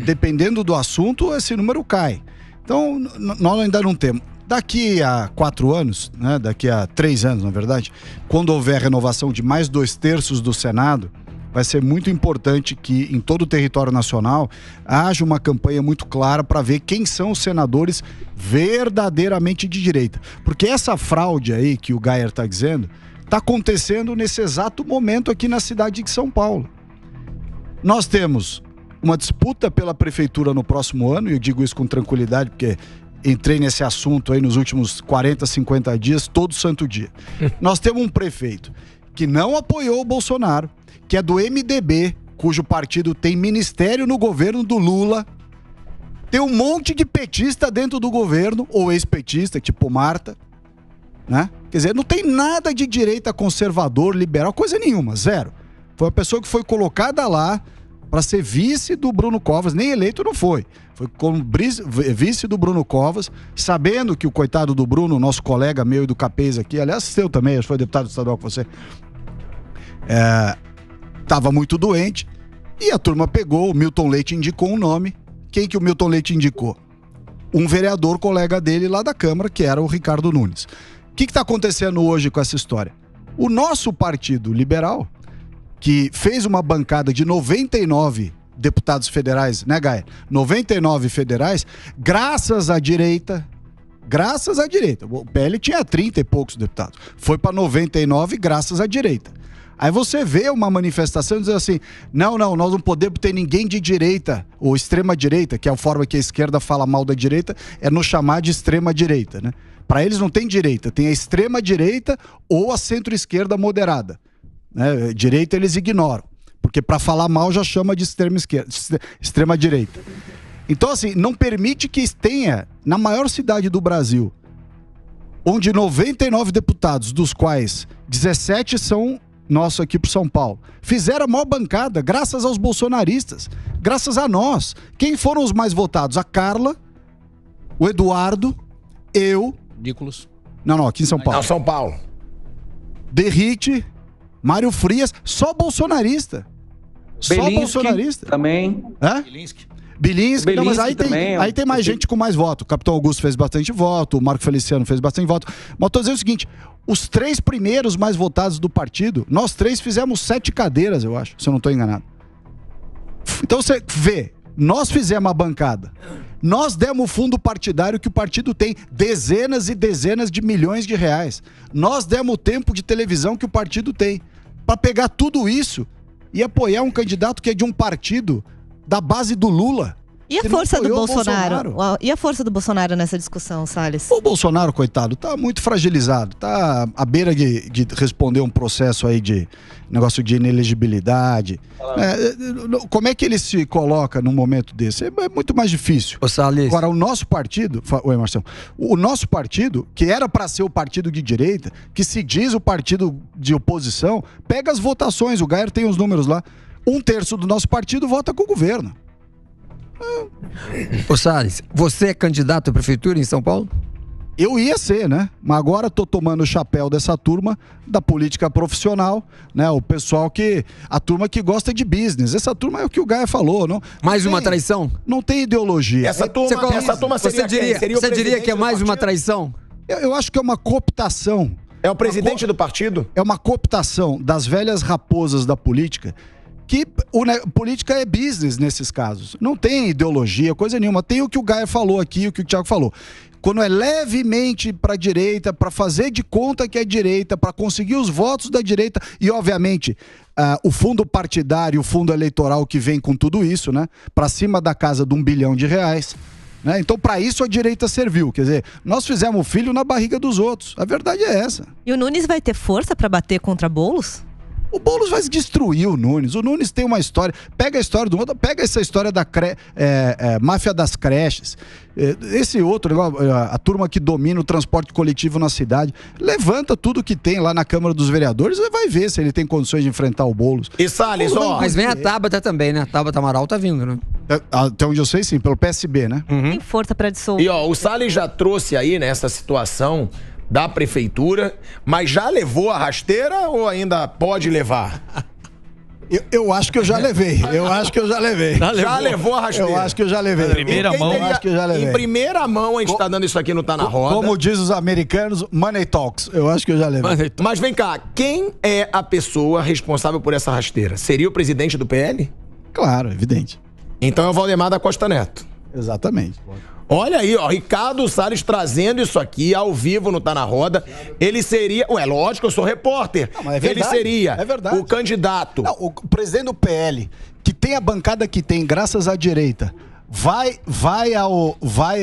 dependendo do assunto, esse número cai. Então, nós ainda não temos. Daqui a 4 anos, né, daqui a 3 anos, na verdade, quando houver renovação de mais 2/3 do Senado, vai ser muito importante que em todo o território nacional haja uma campanha muito clara para ver quem são os senadores verdadeiramente de direita. Porque essa fraude aí que o Gayer está dizendo está acontecendo nesse exato momento aqui na cidade de São Paulo. Nós temos uma disputa pela prefeitura no próximo ano, e eu digo isso com tranquilidade, porque entrei nesse assunto aí nos últimos 40, 50 dias, todo santo dia. Nós temos um prefeito que não apoiou o Bolsonaro, que é do MDB, cujo partido tem ministério no governo do Lula. Tem um monte de petista dentro do governo, ou ex-petista, tipo Marta, né? Quer dizer, não tem nada de direita conservador, liberal, coisa nenhuma, zero. Foi uma pessoa que foi colocada lá para ser vice do Bruno Covas, nem eleito não foi. Foi como vice do Bruno Covas, sabendo que o coitado do Bruno, nosso colega meu e do Capês aqui, aliás, seu também, acho que foi deputado estadual com você, estava muito doente, e a turma pegou, o Milton Leite indicou um nome. Quem que o Milton Leite indicou? Um vereador colega dele lá da Câmara, que era o Ricardo Nunes. O que está acontecendo hoje com essa história? O nosso partido liberal, que fez uma bancada de 99 deputados federais, né, Gaia? 99 federais, graças à direita. O PL tinha 30 e poucos deputados. Foi para 99 graças à direita. Aí você vê uma manifestação dizendo assim, não, nós não podemos ter ninguém de direita, ou extrema-direita, que é a forma que a esquerda fala mal da direita, é nos chamar de extrema-direita, né? Para eles não tem direita, tem a extrema-direita ou a centro-esquerda moderada. Né? Direita eles ignoram, porque para falar mal já chama de extrema-direita. Então assim, não permite que tenha, na maior cidade do Brasil, onde 99 deputados, dos quais 17 são nosso aqui pro São Paulo, fizeram a maior bancada, graças aos bolsonaristas, graças a nós. Quem foram os mais votados? A Carla, o Eduardo, eu... Nicolas. Não, aqui em São Paulo. Não, São Paulo. Derrite, Mário Frias, só bolsonarista. Só bolsonarista. Também. Bilinski, não, mas aí tem mais também. gente com mais voto. O Capitão Augusto fez bastante voto, o Marco Feliciano fez bastante voto. Mas tô dizendo o seguinte, os 3 primeiros mais votados do partido, nós 3 fizemos 7 cadeiras, eu acho, se eu não tô enganado. Então você vê, nós fizemos a bancada, nós demos o fundo partidário que o partido tem dezenas e dezenas de milhões de reais. Nós demos o tempo de televisão que o partido tem. Para pegar tudo isso e apoiar um candidato que é de um partido da base do Lula. E a força do Bolsonaro? E a força do Bolsonaro nessa discussão, Salles? O Bolsonaro, coitado, tá muito fragilizado. Tá à beira de responder um processo aí de negócio de inelegibilidade. Como é que ele se coloca num momento desse? É muito mais difícil. Ô, Salles. Agora, o nosso partido... Oi, Marcelo. O nosso partido, que era para ser o partido de direita, que se diz o partido de oposição, pega as votações, o Gayer tem os números lá. 1/3 do nosso partido vota com o governo. Ô Salles, você é candidato à prefeitura em São Paulo? Eu ia ser, né? Mas agora tô tomando o chapéu dessa turma da política profissional, né? O pessoal a turma que gosta de business. Essa turma é o que o Gaia falou, não? Mais uma traição? Não tem ideologia. Essa turma seria você diria que é mais uma traição? Eu acho que é uma cooptação. É o presidente do partido? É uma cooptação das velhas raposas da política. Que política é business nesses casos. Não tem ideologia, coisa nenhuma. Tem o que o Gaia falou aqui, o que o Thiago falou. Quando é levemente para a direita, para fazer de conta que é direita, para conseguir os votos da direita e, obviamente, o fundo partidário, o fundo eleitoral que vem com tudo isso, né? Para cima da casa de R$1 bilhão. Né? Então, para isso a direita serviu. Quer dizer, nós fizemos o filho na barriga dos outros. A verdade é essa. E o Nunes vai ter força para bater contra Boulos? O Boulos vai destruir o Nunes. O Nunes tem uma história. Pega a história do outro, pega essa história da máfia das creches. Esse outro, a turma que domina o transporte coletivo na cidade. Levanta tudo que tem lá na Câmara dos Vereadores e vai ver se ele tem condições de enfrentar o Boulos. E Salles, Mas vem a Tabata também, né? A Tabata Amaral tá vindo, né? Até onde eu sei, sim, pelo PSB, né? Tem força para dissolver. E o Salles já trouxe aí nessa situação da prefeitura, mas já levou a rasteira ou ainda pode levar? Eu acho que eu já levei. Já levou a rasteira? Eu acho que eu já levei. Em primeira mão a gente tá dando isso aqui no Tá Na Roda. Como diz os americanos, money talks. Eu acho que eu já levei. Mas vem cá, quem é a pessoa responsável por essa rasteira? Seria o presidente do PL? Claro, evidente. Então é o Valdemar da Costa Neto. Exatamente. Olha aí, Ricardo Salles trazendo isso aqui ao vivo no Tá Na Roda. Ele seria... lógico, eu sou repórter. Não, mas é verdade, ele seria verdade. O candidato. Não, o presidente do PL, que tem a bancada que tem, graças à direita, vai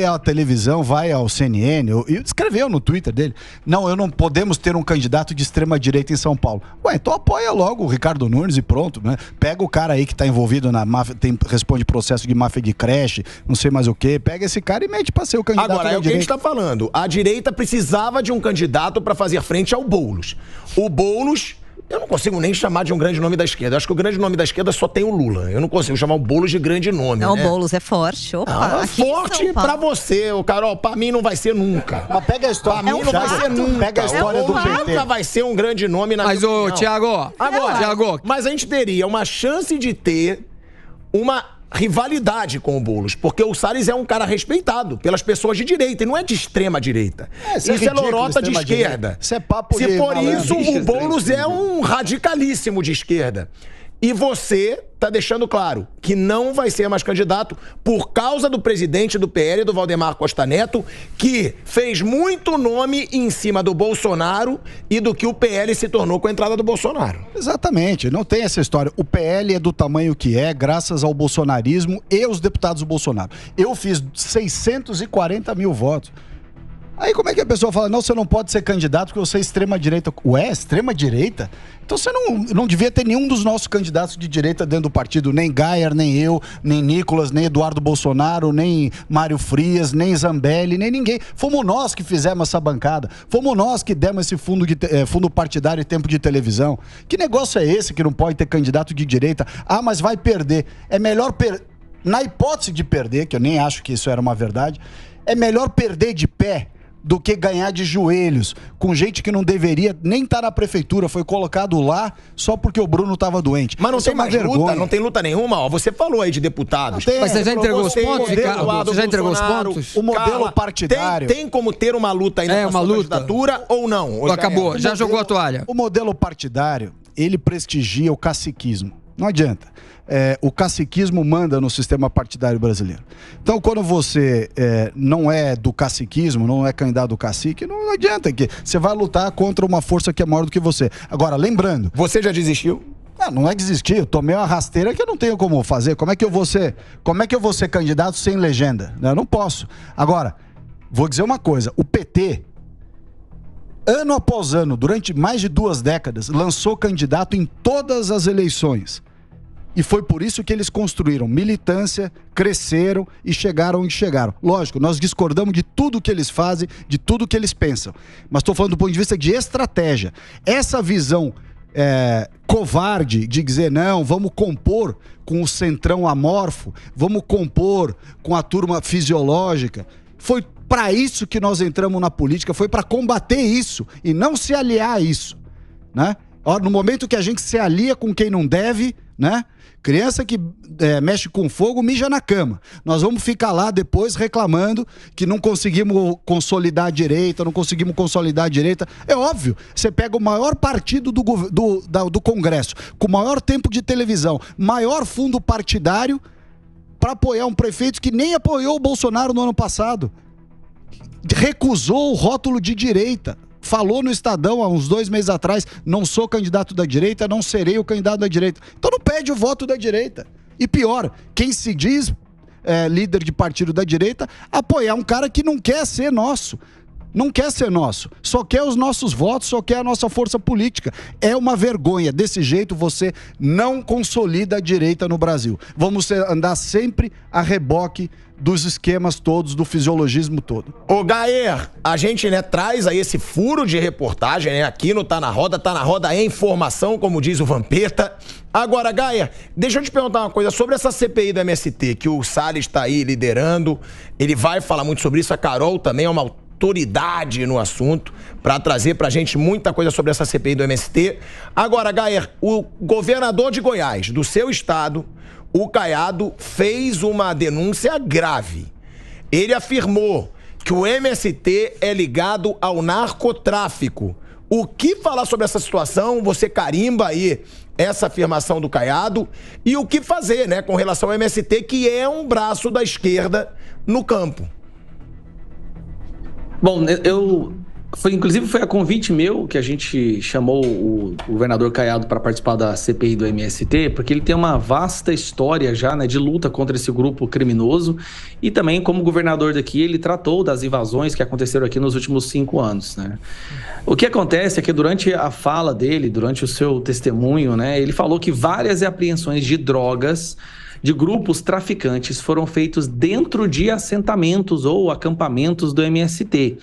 à televisão, vai ao CNN, e escreveu no Twitter dele, não podemos ter um candidato de extrema direita em São Paulo. Então apoia logo o Ricardo Nunes e pronto, né? Pega o cara aí que tá envolvido na máfia, responde processo de máfia de creche, não sei mais o que, pega esse cara e mete pra ser o candidato Agora, da é o que a direita. gente tá falando. A direita precisava de um candidato pra fazer frente ao Boulos. O Boulos Eu não consigo nem chamar de um grande nome da esquerda. Eu acho que o grande nome da esquerda só tem o Lula. Eu não consigo chamar o Boulos de grande nome. Não, né? o Boulos é forte. Opa, é forte pra você, ô Carol. Pra mim não vai ser nunca. Mas pega a história. Pra mim não vai ser nunca. Pega a história do PT. Nunca vai ser um grande nome na Mas, minha ô, opinião. Tiago, Agora, mas a gente teria uma chance de ter uma rivalidade com o Boulos, porque o Salles é um cara respeitado pelas pessoas de direita, e não é de extrema direita. Isso é lorota de esquerda. Isso é papo Se de por malandro. isso, o Boulos é um radicalíssimo de esquerda. E você tá deixando claro que não vai ser mais candidato por causa do presidente do PL, do Valdemar Costa Neto, que fez muito nome em cima do Bolsonaro e do que o PL se tornou com a entrada do Bolsonaro. Exatamente, não tem essa história. O PL é do tamanho que é, graças ao bolsonarismo e os deputados do Bolsonaro. Eu fiz 640 mil votos. Aí como é que a pessoa fala, não, você não pode ser candidato porque você é extrema-direita. Ué, extrema-direita? Então você não devia ter nenhum dos nossos candidatos de direita dentro do partido, nem Geyer, nem eu, nem Nicolas, nem Eduardo Bolsonaro, nem Mário Frias, nem Zambelli, nem ninguém. Fomos nós que fizemos essa bancada, fomos nós que demos esse fundo partidário e tempo de televisão. Que negócio é esse que não pode ter candidato de direita? Ah, mas vai perder. É melhor na hipótese de perder, que eu nem acho que isso era uma verdade, é melhor perder de pé do que ganhar de joelhos, com gente que não deveria nem estar na prefeitura, foi colocado lá só porque o Bruno estava doente. Mas não tem mais luta, não tem luta nenhuma, ó. Você falou aí de deputados. Mas você já entregou os pontos, Ricardo? Você já entregou os pontos? O modelo partidário... Tem como ter uma luta ainda na sua candidatura ou não? Acabou, já jogou a toalha. O modelo partidário, ele prestigia o caciquismo. Não adianta. O caciquismo manda no sistema partidário brasileiro. Então, quando você não é do caciquismo, não é candidato do cacique, não adianta que você vai lutar contra uma força que é maior do que você. Agora, lembrando... Você já desistiu? Não é desistir, eu tomei uma rasteira que eu não tenho como fazer. Como é que eu vou ser candidato sem legenda? Eu não posso. Agora, vou dizer uma coisa, o PT... ano após ano, durante mais de 2 décadas, lançou candidato em todas as eleições. E foi por isso que eles construíram militância, cresceram e chegaram onde chegaram. Lógico, nós discordamos de tudo que eles fazem, de tudo que eles pensam. Mas estou falando do ponto de vista de estratégia. Essa visão covarde de dizer, não, vamos compor com o centrão amorfo, vamos compor com a turma fisiológica, foi para isso que nós entramos na política, foi para combater isso e não se aliar a isso, né? No momento que a gente se alia com quem não deve, né? Criança que mexe com fogo, mija na cama. Nós vamos ficar lá depois reclamando que não conseguimos consolidar a direita, É óbvio, você pega o maior partido do Congresso, com o maior tempo de televisão, maior fundo partidário, para apoiar um prefeito que nem apoiou o Bolsonaro no ano passado. Recusou o rótulo de direita. Falou no Estadão há uns 2 meses atrás, não sou candidato da direita, não serei o candidato da direita. Então não pede o voto da direita. E pior, quem se diz líder de partido da direita, apoiar um cara que não quer ser nosso. Não quer ser nosso, só quer os nossos votos, só quer a nossa força política. É uma vergonha. Desse jeito você não consolida a direita no Brasil. Vamos andar sempre a reboque dos esquemas todos, do fisiologismo todo. Ô Geyer, a gente traz aí esse furo de reportagem aqui no Tá na Roda é informação, como diz o Vampeta. Agora, Geyer, deixa eu te perguntar uma coisa sobre essa CPI do MST, que o Salles está aí liderando, ele vai falar muito sobre isso, a Carol também é uma autoridade no assunto, para trazer pra gente muita coisa sobre essa CPI do MST. Agora, Geyer, o governador de Goiás, do seu estado, o Caiado, fez uma denúncia grave. Ele afirmou que o MST é ligado ao narcotráfico. O que falar sobre essa situação? Você carimba aí essa afirmação do Caiado e o que fazer, com relação ao MST, que é um braço da esquerda no campo. Bom, inclusive foi a convite meu que a gente chamou o governador Caiado para participar da CPI do MST, porque ele tem uma vasta história já, de luta contra esse grupo criminoso e também como governador daqui ele tratou das invasões que aconteceram aqui nos últimos 5 anos, O que acontece é que durante a fala dele, durante o seu testemunho, ele falou que várias apreensões de drogas de grupos traficantes foram feitos dentro de assentamentos ou acampamentos do MST.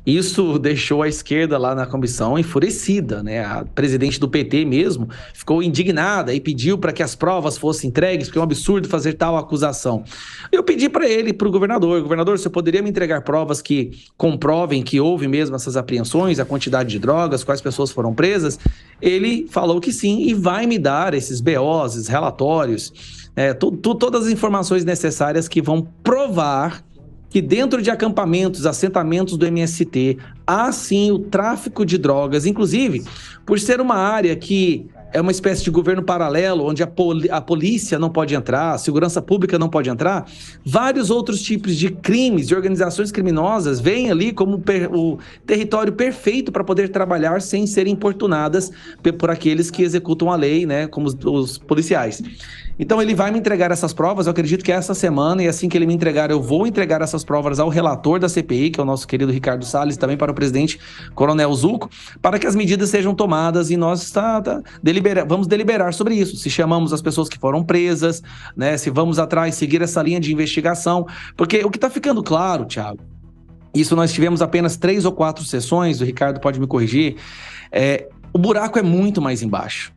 Isso deixou a esquerda lá na comissão enfurecida, né? A presidente do PT mesmo ficou indignada e pediu para que as provas fossem entregues, porque é um absurdo fazer tal acusação. Eu pedi para ele, para o governador, você poderia me entregar provas que comprovem que houve mesmo essas apreensões, a quantidade de drogas, quais pessoas foram presas? Ele falou que sim e vai me dar esses BOs, esses relatórios, todas as informações necessárias que vão provar que dentro de acampamentos, assentamentos do MST, há sim o tráfico de drogas, inclusive por ser uma área que é uma espécie de governo paralelo, onde a polícia não pode entrar, a segurança pública não pode entrar, vários outros tipos de crimes, de organizações criminosas, vêm ali como o território perfeito para poder trabalhar sem serem importunadas por aqueles que executam a lei, né, como os policiais. Então ele vai me entregar essas provas, eu acredito que é essa semana, e assim que ele me entregar, eu vou entregar essas provas ao relator da CPI, que é o nosso querido Ricardo Salles, também para o presidente Coronel Zucco, para que as medidas sejam tomadas e nós vamos deliberar sobre isso, se chamamos as pessoas que foram presas, né, se vamos atrás, seguir essa linha de investigação, porque o que está ficando claro, Thiago, isso nós tivemos apenas 3 ou 4 sessões, o Ricardo pode me corrigir, o buraco é muito mais embaixo.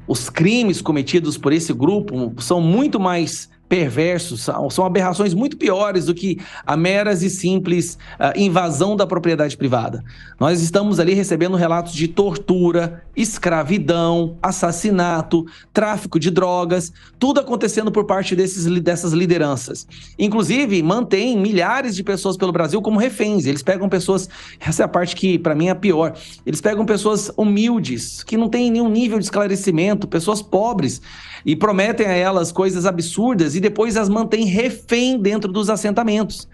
Os crimes cometidos por esse grupo são muito mais perversos, são aberrações muito piores do que a meras e simples invasão da propriedade privada. Nós estamos ali recebendo relatos de tortura, escravidão, assassinato, tráfico de drogas, tudo acontecendo por parte dessas lideranças. Inclusive, mantém milhares de pessoas pelo Brasil como reféns. Eles pegam pessoas, essa é a parte que para mim é a pior, eles pegam pessoas humildes, que não têm nenhum nível de esclarecimento, pessoas pobres, e prometem a elas coisas absurdas e depois as mantêm refém dentro dos assentamentos.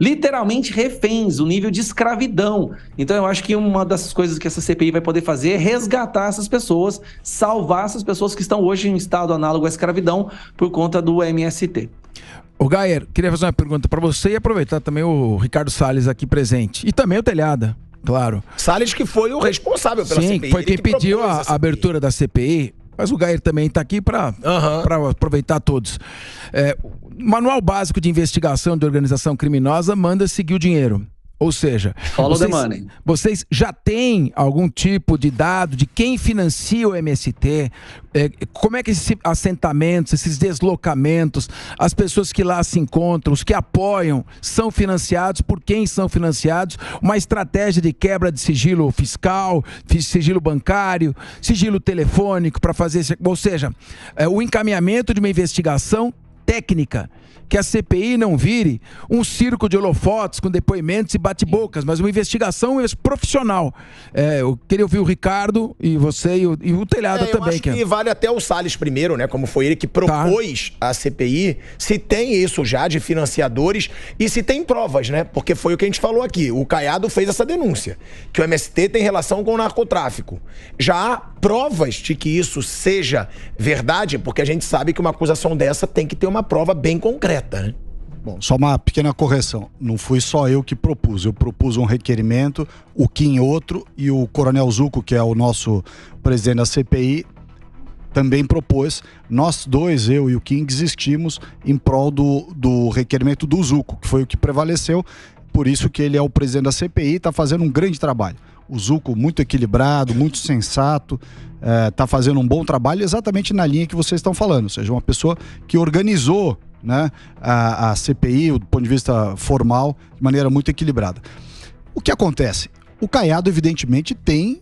Literalmente reféns, o nível de escravidão. Então eu acho que uma das coisas que essa CPI vai poder fazer é resgatar essas pessoas, salvar essas pessoas que estão hoje em estado análogo à escravidão por conta do MST. Ô Gayer, queria fazer uma pergunta para você e aproveitar também o Ricardo Salles aqui presente. E também o Telhada, claro. Salles que foi o responsável pela CPI. Sim, foi quem pediu a abertura da CPI. Mas o Gayer também está aqui para aproveitar todos. O Manual Básico de Investigação de Organização Criminosa manda seguir o dinheiro. Ou seja, vocês já têm algum tipo de dado de quem financia o MST? Como é que esses assentamentos, esses deslocamentos, as pessoas que lá se encontram, os que apoiam, são financiados? Por quem são financiados? Uma estratégia de quebra de sigilo fiscal, sigilo bancário, sigilo telefônico para fazer... Ou seja, o encaminhamento de uma investigação técnica, que a CPI não vire um circo de holofotes com depoimentos e bate-bocas, mas uma investigação profissional. Eu queria ouvir o Ricardo e você e o Telhada também. Eu acho que vale até o Salles primeiro, né? Como foi ele que propôs a CPI, se tem isso já de financiadores e se tem provas, né? Porque foi o que a gente falou aqui. O Caiado fez essa denúncia, que o MST tem relação com o narcotráfico. Já há provas de que isso seja verdade, porque a gente sabe que uma acusação dessa tem que ter uma prova bem concreta. Né? Bom, só uma pequena correção. Não fui só eu que propus. Eu propus um requerimento, o Kim outro, e o Coronel Zucco, que é o nosso presidente da CPI, também propôs. Nós dois, eu e o Kim, desistimos em prol do requerimento do Zucco, que foi o que prevaleceu. Por isso que ele é o presidente da CPI e está fazendo um grande trabalho. O Zucco muito equilibrado, muito sensato, está fazendo um bom trabalho exatamente na linha que vocês estão falando. Ou seja, uma pessoa que organizou, né, a CPI, do ponto de vista formal, de maneira muito equilibrada. O que acontece? O Caiado, evidentemente, tem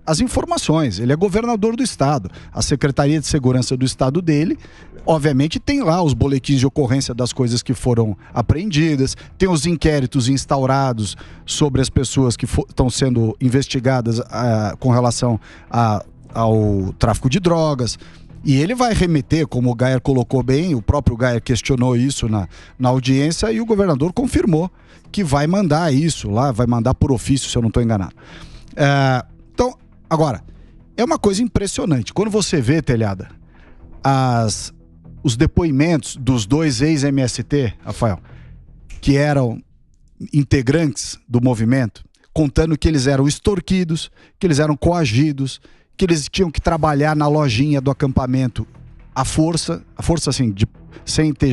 as informações. Ele é governador do estado. A Secretaria de Segurança do estado dele, obviamente, tem lá os boletins de ocorrência das coisas que foram apreendidas, tem os inquéritos instaurados sobre as pessoas que estão sendo investigadas com relação ao tráfico de drogas. E ele vai remeter, como o Gayer colocou bem, o próprio Gayer questionou isso na audiência e o governador confirmou que vai mandar isso lá, vai mandar por ofício, se eu não estou enganado. Então, agora, é uma coisa impressionante. Quando você vê, Telhada, os depoimentos dos dois ex-MST, Rafael, que eram integrantes do movimento, contando que eles eram extorquidos, que eles eram coagidos, que eles tinham que trabalhar na lojinha do acampamento à força assim, sem ter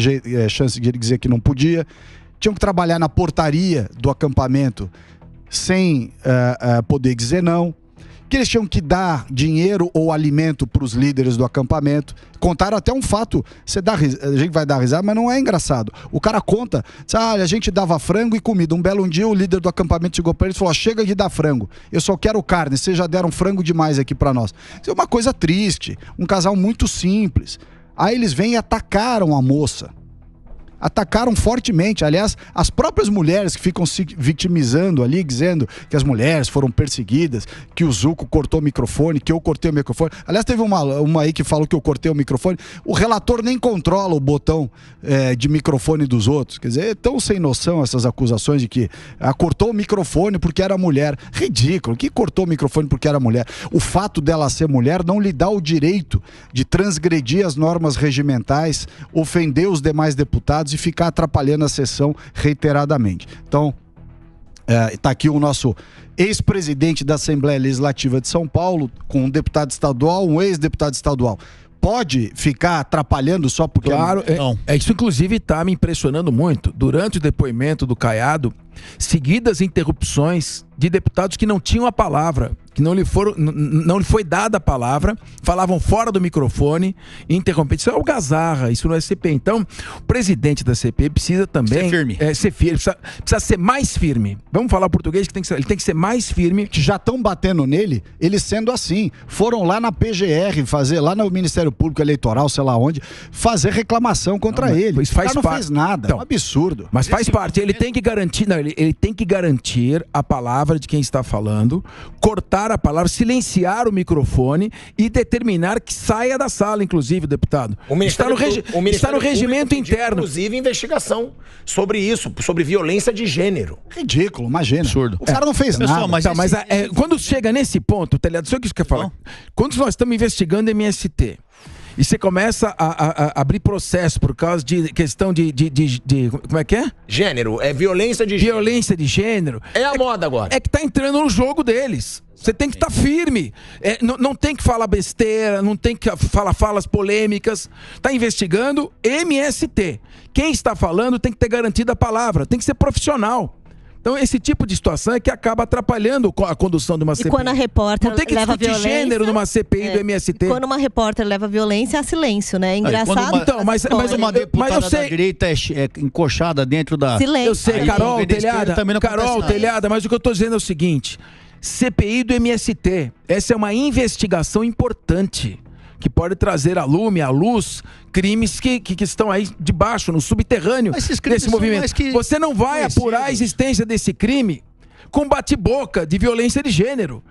chance de dizer que não podia, tinham que trabalhar na portaria do acampamento sem poder dizer não, que eles tinham que dar dinheiro ou alimento para os líderes do acampamento. Contaram até um fato, a gente vai dar risada, mas não é engraçado. O cara conta, a gente dava frango e comida. Um belo dia o líder do acampamento chegou para ele e falou, chega de dar frango, eu só quero carne, vocês já deram frango demais aqui para nós. Isso é uma coisa triste, um casal muito simples. Aí eles vêm e atacaram a moça. Atacaram fortemente, aliás, as próprias mulheres que ficam se vitimizando ali, dizendo que as mulheres foram perseguidas, que o Zuco cortou o microfone, que eu cortei o microfone. Aliás, teve uma aí que falou que eu cortei o microfone. O relator nem controla o botão de microfone dos outros. Quer dizer, é tão sem noção essas acusações de que cortou o microfone porque era mulher. Ridículo, que cortou o microfone porque era mulher. O fato dela ser mulher não lhe dá o direito de transgredir as normas regimentais, ofender os demais deputados e ficar atrapalhando a sessão reiteradamente. Então, está aqui o nosso ex-presidente da Assembleia Legislativa de São Paulo, com um deputado estadual, um ex-deputado estadual. Pode ficar atrapalhando só porque... Claro, isso inclusive está me impressionando muito. Durante o depoimento do Caiado, seguidas interrupções de deputados que não tinham a palavra, que não lhe foi dada a palavra, falavam fora do microfone, interrompendo. Isso é algazarra, isso não é CPI. Então, o presidente da CPI precisa também ser firme, precisa ser mais firme. Vamos falar português, que ele tem que ser mais firme. Já estão batendo nele, ele sendo assim. Foram lá na PGR fazer, lá no Ministério Público Eleitoral, sei lá onde, fazer reclamação contra ele. Isso faz não fez nada, então, é um absurdo. Mas faz parte, ele tem que garantir, ele tem que garantir a palavra de quem está falando, cortar a palavra, silenciar o microfone e determinar que saia da sala, inclusive, deputado. Está no regimento interno. Inclusive, investigação sobre isso, sobre violência de gênero. Ridículo, imagina. Absurdo. O cara não fez nada. Mas quando chega nesse ponto, Telhado, sabe o que você quer falar? Quando nós estamos investigando MST, e você começa a abrir processo por causa de questão de como é que é? Gênero, violência de gênero. Violência de gênero. É a moda agora. É que tá entrando no jogo deles. Você tem que estar firme. Não tem que falar besteira, não tem que falar falas polêmicas. Tá investigando MST. Quem está falando tem que ter garantido a palavra, tem que ser profissional. Então, esse tipo de situação é que acaba atrapalhando a condução de uma CPI. E quando a repórter não tem que leva discutir violência, gênero numa CPI do MST. Quando uma repórter leva violência, há silêncio, né? É engraçado. Então, mas uma deputada da direita é encoxada dentro da... Silêncio. Eu sei, Carol Telhada, mas o que eu estou dizendo é o seguinte: CPI do MST, essa é uma investigação importante, que pode trazer à luz crimes que estão aí debaixo, no subterrâneo desse movimento. Você não vai apurar a existência desse crime com bate-boca de violência de gênero.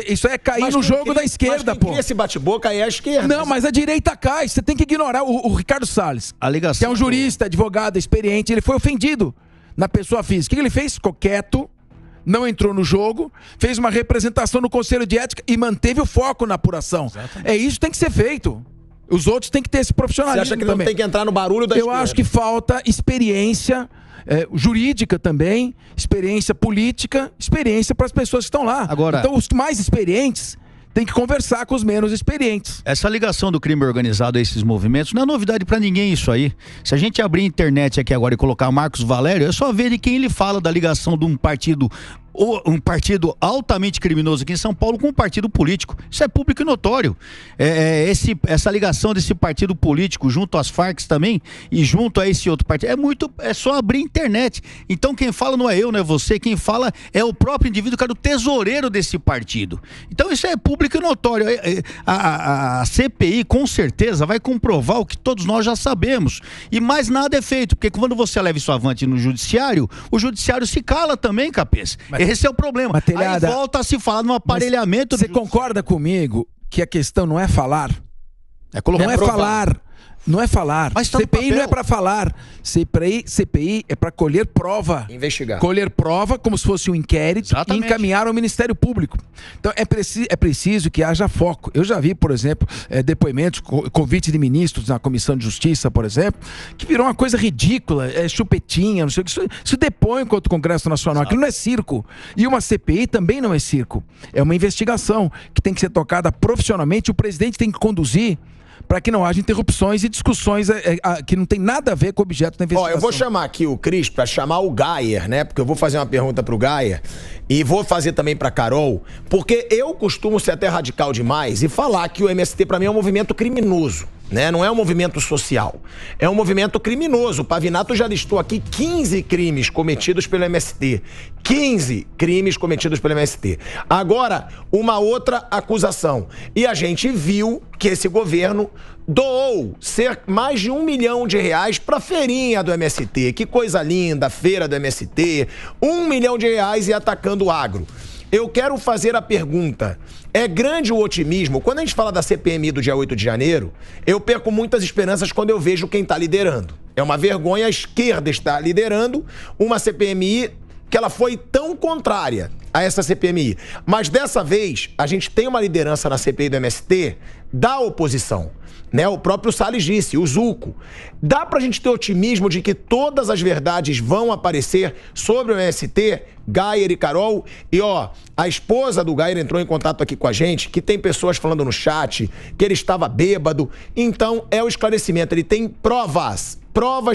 Isso é cair no jogo da esquerda, pô. Esse bate-boca aí é a esquerda. Não, mas a direita cai. Você tem que ignorar o Ricardo Salles, que é um jurista, advogado, experiente. Ele foi ofendido na pessoa física. O que ele fez? Ficou quieto, não entrou no jogo, fez uma representação no Conselho de Ética e manteve o foco na apuração. Exatamente. Isso tem que ser feito. Os outros têm que ter esse profissionalismo. Você acha que não tem que entrar no barulho da esquerda? Eu acho que falta experiência jurídica também, experiência política, experiência para as pessoas que estão lá. Agora, então, os mais experientes têm que conversar com os menos experientes. Essa ligação do crime organizado a esses movimentos não é novidade pra ninguém isso aí. Se a gente abrir a internet aqui agora e colocar Marcos Valério, é só ver de quem ele fala da ligação de um partido altamente criminoso aqui em São Paulo com um partido político. Isso é público e notório. Essa ligação desse partido político junto às Farc também e junto a esse outro partido, é só abrir a internet. Então quem fala não é eu, não é você, quem fala é o próprio indivíduo, que é o tesoureiro desse partido. Então isso é público e notório. A CPI com certeza vai comprovar o que todos nós já sabemos. E mais nada é feito, porque quando você leva isso avante no judiciário, o judiciário se cala também, cabeça. Esse é o problema. Telhada, aí volta a se falar no aparelhamento. Você concorda comigo que a questão não é falar? Não é falar. Mas tá CPI não é para falar. CPI é para colher prova. Investigar. Colher prova como se fosse um inquérito. Exatamente. E encaminhar ao Ministério Público. Então é preciso que haja foco. Eu já vi, por exemplo, depoimentos, convite de ministros na Comissão de Justiça, por exemplo, que virou uma coisa ridícula, chupetinha, não sei o que. Isso depõe contra o Congresso Nacional. Aquilo não é circo. E uma CPI também não é circo. É uma investigação que tem que ser tocada profissionalmente. O presidente tem que conduzir para que não haja interrupções e discussões que não tem nada a ver com o objeto da investigação. Eu vou chamar aqui o Cris para chamar o Gayer, né? Porque eu vou fazer uma pergunta pro Gayer e vou fazer também pra Carol, porque eu costumo ser até radical demais e falar que o MST para mim é um movimento criminoso, né? Não é um movimento social, é um movimento criminoso. O Pavinato já listou aqui 15 crimes cometidos pelo MST. 15 crimes cometidos pelo MST. Agora, uma outra acusação. E a gente viu que esse governo doou mais de R$1 milhão para a feirinha do MST. Que coisa linda, feira do MST. R$1 milhão e atacando o agro. Eu quero fazer a pergunta. É grande o otimismo? Quando a gente fala da CPMI do dia 8 de janeiro, eu perco muitas esperanças quando eu vejo quem está liderando. É uma vergonha a esquerda estar liderando uma CPMI que ela foi tão contrária a essa CPMI. Mas dessa vez, a gente tem uma liderança na CPI do MST da oposição, né? O próprio Salles disse, o Zucco. Dá pra gente ter otimismo de que todas as verdades vão aparecer sobre o MST, Gayer e Carol? E a esposa do Gayer entrou em contato aqui com a gente, que tem pessoas falando no chat que ele estava bêbado. Então, é o esclarecimento, ele tem provas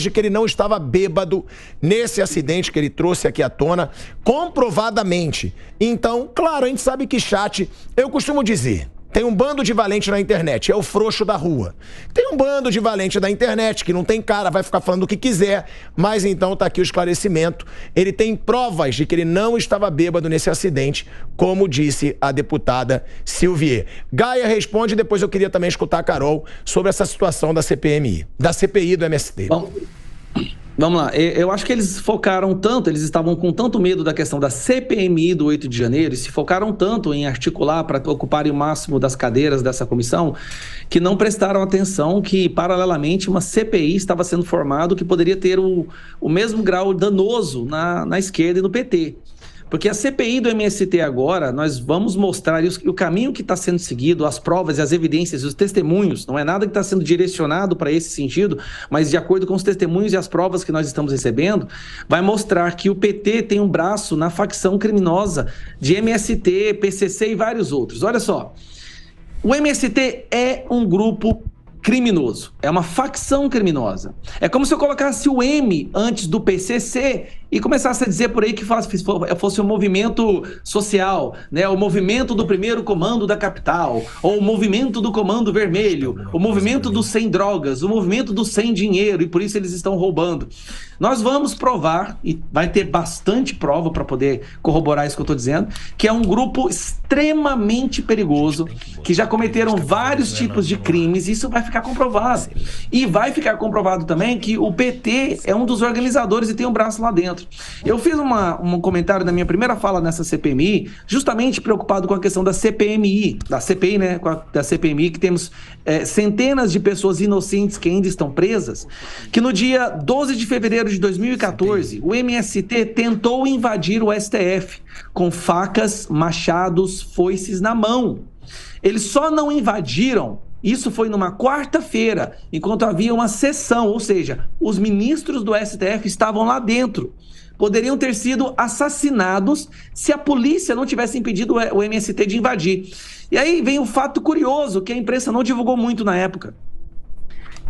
de que ele não estava bêbado nesse acidente que ele trouxe aqui à tona, comprovadamente. Então, claro, a gente sabe que chat, eu costumo dizer, tem um bando de valente na internet, é o frouxo da rua. Tem um bando de valente da internet que não tem cara, vai ficar falando o que quiser, mas então tá aqui o esclarecimento. Ele tem provas de que ele não estava bêbado nesse acidente, como disse a deputada Silvier. Gaia responde, depois eu queria também escutar a Carol sobre essa situação da CPMI, da CPI do MST. Vamos lá, eu acho que eles focaram tanto, eles estavam com tanto medo da questão da CPMI do 8 de janeiro e se focaram tanto em articular para ocuparem o máximo das cadeiras dessa comissão, que não prestaram atenção que, paralelamente, uma CPI estava sendo formada que poderia ter o mesmo grau danoso na esquerda e no PT. Porque a CPI do MST agora, nós vamos mostrar o caminho que está sendo seguido, as provas e as evidências e os testemunhos, não é nada que está sendo direcionado para esse sentido, mas de acordo com os testemunhos e as provas que nós estamos recebendo, vai mostrar que o PT tem um braço na facção criminosa de MST, PCC e vários outros. Olha só, o MST é um grupo criminoso, é uma facção criminosa. É como se eu colocasse o M antes do PCC e começasse a dizer por aí que fosse um movimento social, né? O movimento do primeiro comando da capital, ou o movimento do comando vermelho, o movimento do sem drogas, o movimento do sem dinheiro, e por isso eles estão roubando. Nós vamos provar, e vai ter bastante prova para poder corroborar isso que eu estou dizendo, que é um grupo extremamente perigoso, que já cometeram vários tipos de crimes, e isso vai ficar comprovado. E vai ficar comprovado também que o PT é um dos organizadores e tem um braço lá dentro. Eu fiz um comentário na minha primeira fala nessa CPMI, justamente preocupado com a questão da CPMI, da CPI, né? Da CPMI, que temos centenas de pessoas inocentes que ainda estão presas, que no dia 12 de fevereiro de 2014, o MST tentou invadir o STF com facas, machados, foices na mão. Eles só não invadiram. Isso foi numa quarta-feira, enquanto havia uma sessão, ou seja, os ministros do STF estavam lá dentro. Poderiam ter sido assassinados se a polícia não tivesse impedido o MST de invadir. E aí vem um fato curioso que a imprensa não divulgou muito na época.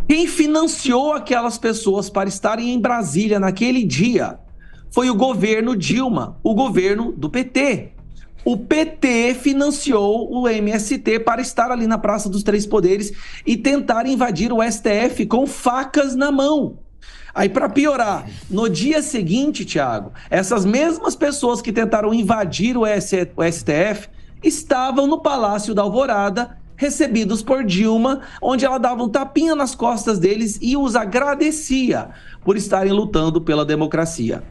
Quem financiou aquelas pessoas para estarem em Brasília naquele dia foi o governo Dilma, o governo do PT. O PT financiou o MST para estar ali na Praça dos Três Poderes e tentar invadir o STF com facas na mão. Aí, para piorar, no dia seguinte, Thiago, essas mesmas pessoas que tentaram invadir o STF estavam no Palácio da Alvorada, recebidos por Dilma, onde ela dava um tapinha nas costas deles e os agradecia por estarem lutando pela democracia.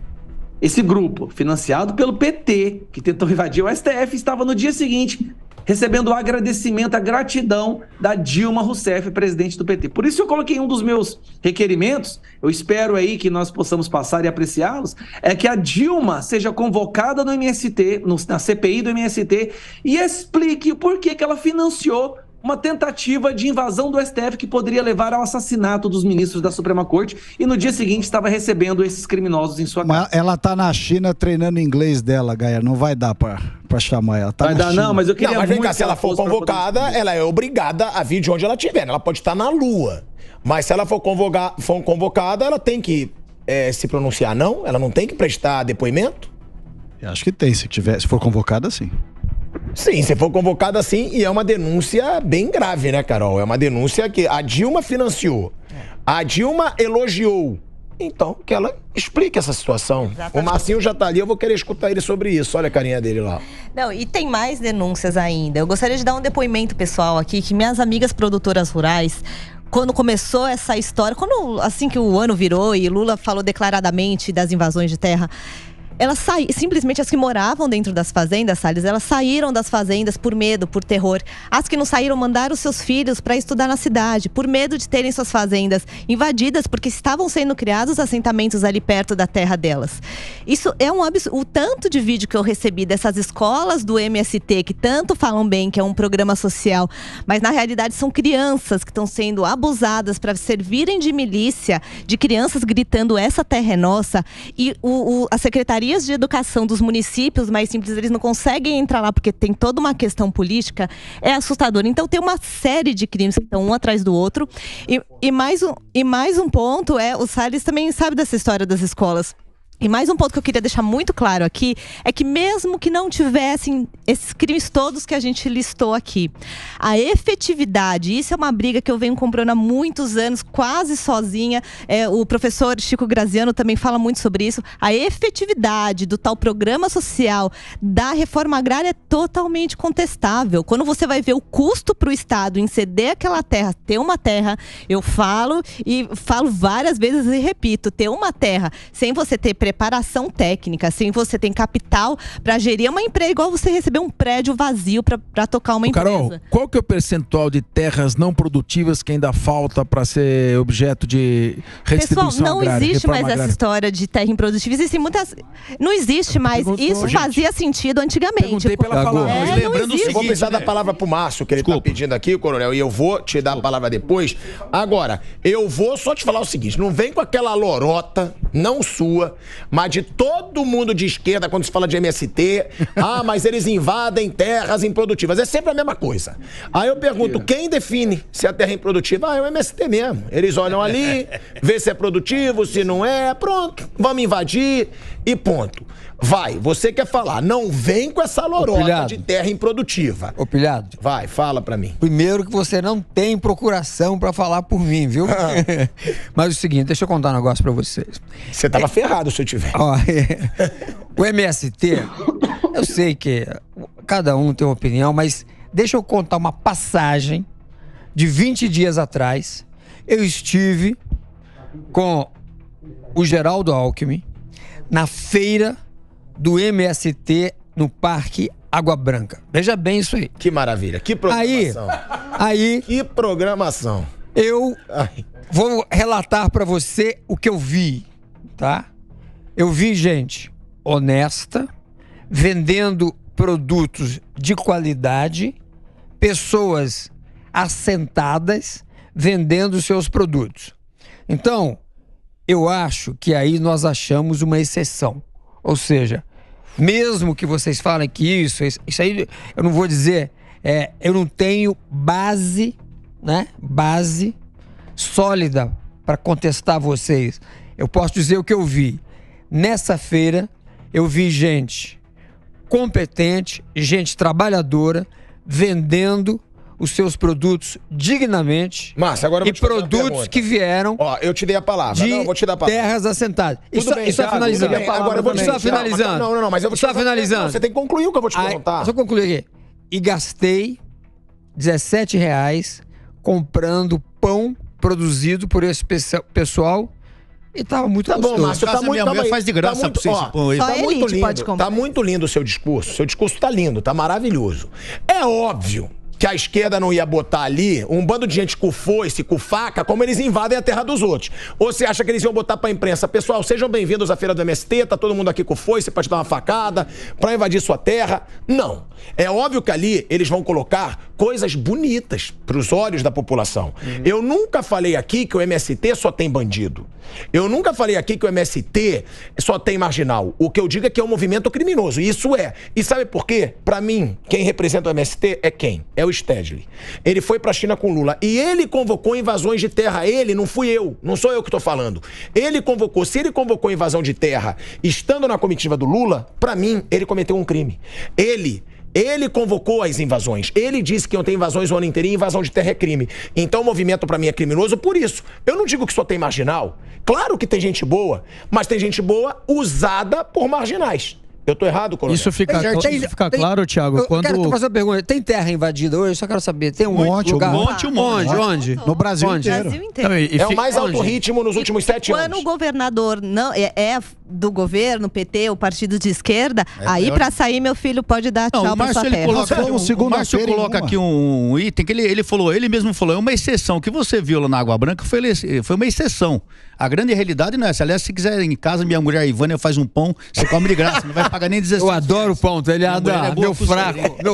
Esse grupo, financiado pelo PT, que tentou invadir o STF, estava no dia seguinte recebendo o agradecimento, a gratidão da Dilma Rousseff, presidente do PT. Por isso eu coloquei um dos meus requerimentos, eu espero aí que nós possamos passar e apreciá-los, é que a Dilma seja convocada no MST, na CPI do MST, e explique o porquê que ela financiou uma tentativa de invasão do STF que poderia levar ao assassinato dos ministros da Suprema Corte, e no dia seguinte estava recebendo esses criminosos em sua casa. Mas ela tá na China treinando inglês dela, Gaia. Não vai dar pra chamar ela. Tá Vai dar, China. não, mas eu queria Não, mas vem muito cá, se ela for convocada, ela é obrigada a vir de onde ela estiver. Ela pode estar na Lua. Mas se ela for convocada, ela tem que se pronunciar, não? Ela não tem que prestar depoimento? Eu acho que tem, se for convocada, sim. Sim, se for convocada, sim, e é uma denúncia bem grave, né, Carol? É uma denúncia que a Dilma financiou, a Dilma elogiou. Então, que ela explique essa situação. Exatamente. O Marcinho já tá ali, eu vou querer escutar ele sobre isso. Olha a carinha dele lá. Não, e tem mais denúncias ainda. Eu gostaria de dar um depoimento pessoal aqui, que minhas amigas produtoras rurais, quando começou essa história, assim que o ano virou e Lula falou declaradamente das invasões de terra, elas simplesmente as que moravam dentro das fazendas, Salles, elas saíram das fazendas por medo, por terror. As que não saíram mandaram seus filhos para estudar na cidade, por medo de terem suas fazendas invadidas, porque estavam sendo criados assentamentos ali perto da terra delas. Isso é um absurdo. O tanto de vídeo que eu recebi dessas escolas do MST, que tanto falam bem que é um programa social, mas na realidade são crianças que estão sendo abusadas para servirem de milícia, de crianças gritando essa terra é nossa, e a Secretaria de Educação dos municípios mais simples, eles não conseguem entrar lá porque tem toda uma questão política, é assustador. Então tem uma série de crimes que estão um atrás do outro. E mais um ponto o Salles também sabe dessa história das escolas. E mais um ponto que eu queria deixar muito claro aqui é que mesmo que não tivessem esses crimes todos que a gente listou aqui, a efetividade, isso é uma briga que eu venho comprando há muitos anos, quase sozinha, o professor Chico Graziano também fala muito sobre isso, a efetividade do tal programa social da reforma agrária é totalmente contestável. Quando você vai ver o custo para o Estado em ceder aquela terra, ter uma terra, eu falo várias vezes e repito, ter uma terra sem você ter preparação técnica, sem você ter capital para gerir uma empresa, igual você receber um prédio vazio para tocar uma empresa. Carol, qual que é o percentual de terras não produtivas que ainda falta para ser objeto de redistribuição agrária? Pessoal, não existe mais essa história de terra improdutiva. Existem muitas... Não existe mais. Isso fazia sentido antigamente. Perguntei pela palavra. Lembrando o seguinte, vou precisar da palavra pro Márcio, que ele tá pedindo aqui, coronel, e eu vou te dar a palavra depois. Agora, eu vou só te falar o seguinte, não vem com aquela lorota, não sua, mas de todo mundo de esquerda, quando se fala de MST, mas eles invadem terras improdutivas. É sempre a mesma coisa. Aí eu pergunto, quem define se a terra é improdutiva? É o MST mesmo. Eles olham ali, vê se é produtivo, se não é, pronto, vamos invadir e ponto. Vai, você quer falar, não vem com essa lorota de terra improdutiva. Ô, Pilhado. Vai, fala pra mim. Primeiro que você não tem procuração pra falar por mim, viu? Mas é o seguinte, deixa eu contar um negócio pra vocês. Você tava ferrado se eu tiver. O MST, eu sei que cada um tem uma opinião, mas deixa eu contar uma passagem de 20 dias atrás. Eu estive com o Geraldo Alckmin na feira do MST no Parque Água Branca. Veja bem isso aí. Que maravilha, que programação. Aí que programação. Eu vou relatar pra você o que eu vi, tá? Eu vi gente honesta, vendendo produtos de qualidade, pessoas assentadas, vendendo seus produtos. Então, eu acho que aí nós achamos uma exceção. Ou seja, mesmo que vocês falem que isso aí, eu não vou dizer, eu não tenho base, né? Base sólida para contestar vocês. Eu posso dizer o que eu vi. Nessa feira, eu vi gente competente, gente trabalhadora, vendendo os seus produtos dignamente. Márcio, agora eu vou te fazer uma produtos que vieram. Eu te dei a palavra. De não, vou te dar a palavra. terras assentadas. Tudo bem, isso está finalizando. Agora eu vou te Está finalizando. Não, mas eu vou te finalizando. Não, você tem que concluir o que eu vou te perguntar. Deixa eu concluir aqui. E gastei R$17 comprando pão produzido por esse pessoal. E tava muito gostoso. Bom, Márcio, tá muito, minha faz de graça pra vocês. Tá muito lindo. Tá muito lindo o seu discurso. Seu discurso tá lindo, tá maravilhoso. É óbvio que a esquerda não ia botar ali um bando de gente com foice, com faca, como eles invadem a terra dos outros? Ou você acha que eles iam botar pra imprensa, pessoal, sejam bem-vindos à feira do MST, tá todo mundo aqui com foice pra te dar uma facada, pra invadir sua terra? Não. É óbvio que ali eles vão colocar coisas bonitas pros olhos da população. Eu nunca falei aqui que o MST só tem bandido. Eu nunca falei aqui que o MST só tem marginal. O que eu digo é que é um movimento criminoso. Isso é. E sabe por quê? Pra mim, quem representa o MST é quem? É o Stedley. Ele foi pra China com Lula. E ele convocou invasões de terra. Ele, não fui eu. Não sou eu que tô falando. Ele convocou. Se ele convocou invasão de terra estando na comitiva do Lula, pra mim, ele cometeu um crime. Ele convocou as invasões. Ele disse que não tem invasões o ano inteiro e invasão de terra é crime. Então o movimento pra mim é criminoso por isso. Eu não digo que só tem marginal. Claro que tem gente boa, mas tem gente boa usada por marginais. Eu tô errado, coronel? Isso fica claro, Thiago, Eu quero fazer uma pergunta. Tem terra invadida hoje? Eu só quero saber. Tem um monte, lugar? Onde? No Brasil inteiro. É o mais alto ritmo nos últimos 7 anos. Quando o governador não é do governo, PT, o partido de esquerda, aí pra sair meu filho pode dar tchau pra sua terra. O Márcio coloca aqui um item que ele mesmo falou, é uma exceção. O que você viu lá na Água Branca foi uma exceção. A grande realidade não é essa. Aliás, se quiser em casa, minha mulher Ivânia faz um pão, você come de graça, não vai pagar nem 16. Eu adoro o pão, ele adora. Meu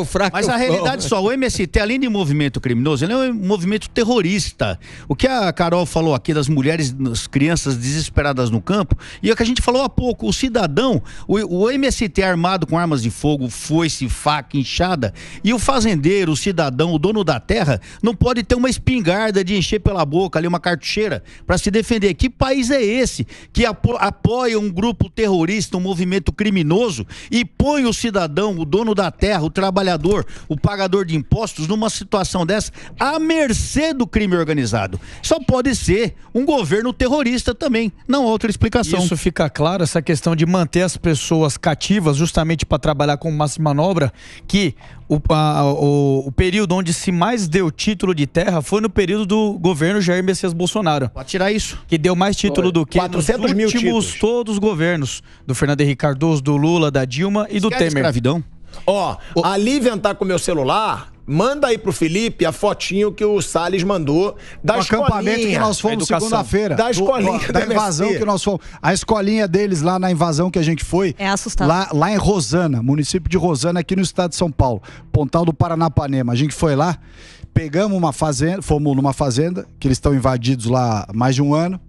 fraco. Mas a realidade só, o MST, além de movimento criminoso, ele é um movimento terrorista. O que a Carol falou aqui das mulheres, das crianças desesperadas no campo, e é o que a gente falou há pouco, o cidadão, o MST armado com armas de fogo, foice, faca, enxada, e o fazendeiro, o cidadão, o dono da terra, não pode ter uma espingarda de encher pela boca ali, uma cartucheira, para se defender. Que país é esse que apoia um grupo terrorista, um movimento criminoso e põe o cidadão, o dono da terra, o trabalhador, o pagador de impostos numa situação dessa à mercê do crime organizado? Só pode ser um governo terrorista também, não há outra explicação. Isso fica claro, essa questão de manter as pessoas cativas justamente para trabalhar com massa de manobra, que o período onde se mais deu título de terra foi no período do governo Jair Messias Bolsonaro. Pode tirar isso. Que deu mais título do que 400 mil últimos títulos. Todos os governos. Do Fernando Henrique Cardoso, do Lula, da Dilma e do Temer. Escravidão. Ó, a Lívia tá com o meu celular. Manda aí pro Felipe a fotinho que o Salles mandou da escolinha. Acampamento que nós fomos segunda-feira. Da escolinha da invasão que nós fomos. A escolinha deles lá na invasão que a gente foi. É assustador. Lá em Rosana, município de Rosana, aqui no estado de São Paulo. Pontal do Paranapanema. A gente foi lá, pegamos uma fazenda, fomos numa fazenda, que eles estão invadidos lá há mais de um ano.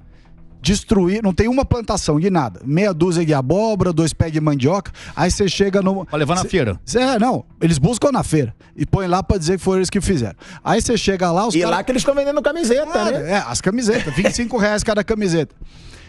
Destruir, não tem uma plantação de nada. Meia dúzia de abóbora, 2 pés de mandioca. Aí você chega no... Pra levar na feira. Não, eles buscam na feira. E põe lá pra dizer que foram eles que fizeram. Aí você chega lá, os caras... lá que eles estão vendendo camiseta, né? As camisetas, R$25 cada camiseta.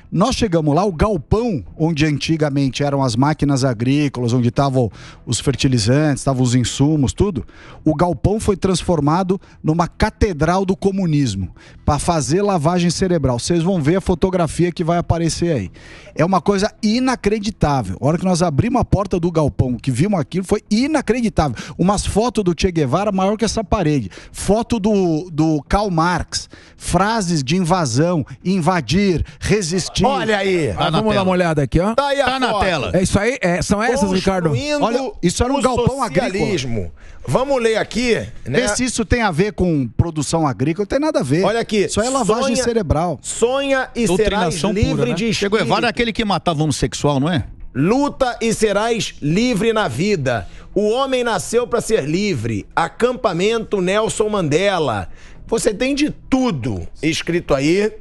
Nós chegamos lá, o galpão, onde antigamente eram as máquinas agrícolas, onde estavam os fertilizantes, estavam os insumos, tudo. O galpão foi transformado numa catedral do comunismo, para fazer lavagem cerebral. Vocês vão ver a fotografia que vai aparecer aí. É uma coisa inacreditável. A hora que nós abrimos a porta do galpão, que vimos aquilo, foi inacreditável. Umas fotos do Che Guevara maior que essa parede. Foto do Karl Marx. Frases de invasão, invadir, resistir. Olha aí. Vamos dar uma olhada aqui, ó. Tá aí a na foto. tela. É isso aí? São essas, Ricardo? Olha, isso era um galpão agrícola. Vamos ler aqui, né? Vê se isso tem a ver com produção agrícola. Não tem nada a ver. Olha aqui. Isso é lavagem cerebral. Sonha e serás livre pura, né? de Che Guevara é aquele que matava homossexual, não é? Luta e serás livre na vida. O homem nasceu para ser livre. Acampamento Nelson Mandela. Você tem de tudo escrito aí.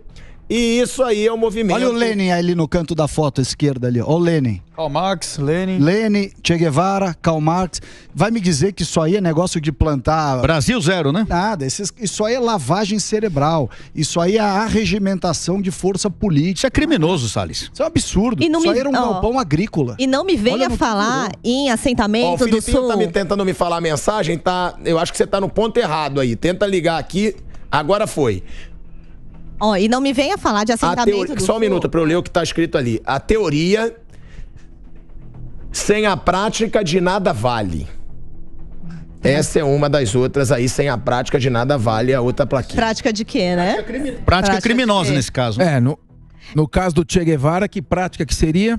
E isso aí é o movimento. Olha o Lenin ali no canto da foto esquerda ali. Olha o Lenin. Karl Marx, Lenin. Lenin, Che Guevara, Karl Marx. Vai me dizer que isso aí é negócio de plantar... Brasil zero, né? Nada. Isso aí é lavagem cerebral. Isso aí é arregimentação de força política. Isso é criminoso, Salles. Isso é um absurdo. Isso aí era um galpão agrícola. E não me venha falar em assentamento o do Sul. Tá tentando me falar a mensagem, tá? Eu acho que você tá no ponto errado aí. Tenta ligar aqui. Agora foi. E não me venha falar de assentamento do Só um Sul. minuto pra eu ler o que tá escrito ali. A teoria sem a prática de nada vale. Essa é uma das outras aí, sem a prática de nada vale a outra plaquinha. Prática de quê, né? Prática criminosa nesse caso. No caso do Che Guevara, que prática que seria?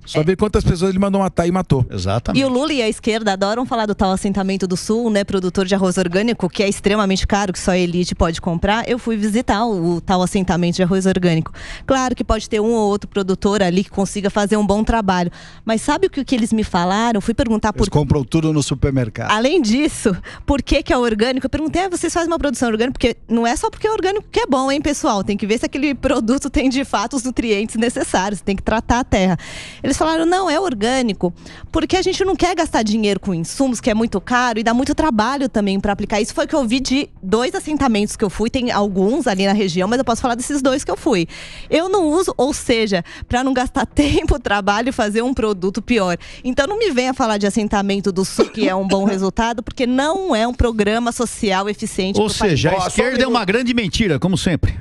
Só ver quantas pessoas ele mandou matar e matou. Exatamente. E o Lula e a esquerda adoram falar do tal assentamento do Sul, né? Produtor de arroz orgânico, que é extremamente caro, que só a elite pode comprar. Eu fui visitar o tal assentamento de arroz orgânico. Claro que pode ter um ou outro produtor ali que consiga fazer um bom trabalho. Mas sabe o que eles me falaram? Fui perguntar por... Eles compram tudo no supermercado. Além disso, por que é orgânico? Eu perguntei, vocês fazem uma produção orgânica? Porque não é só porque é orgânico que é bom, hein, pessoal? Tem que ver se aquele produto tem de fato os nutrientes necessários. Tem que tratar a terra. Eles falaram, não, é orgânico, porque a gente não quer gastar dinheiro com insumos, que é muito caro e dá muito trabalho também para aplicar. Isso foi o que eu vi de 2 assentamentos que eu fui, tem alguns ali na região, mas eu posso falar desses 2 que eu fui. Eu não uso, ou seja, para não gastar tempo, trabalho e fazer um produto pior. Então não me venha falar de assentamento do Sul, que é um bom resultado, porque não é um programa social eficiente. Ou seja, a esquerda é uma grande mentira, como sempre.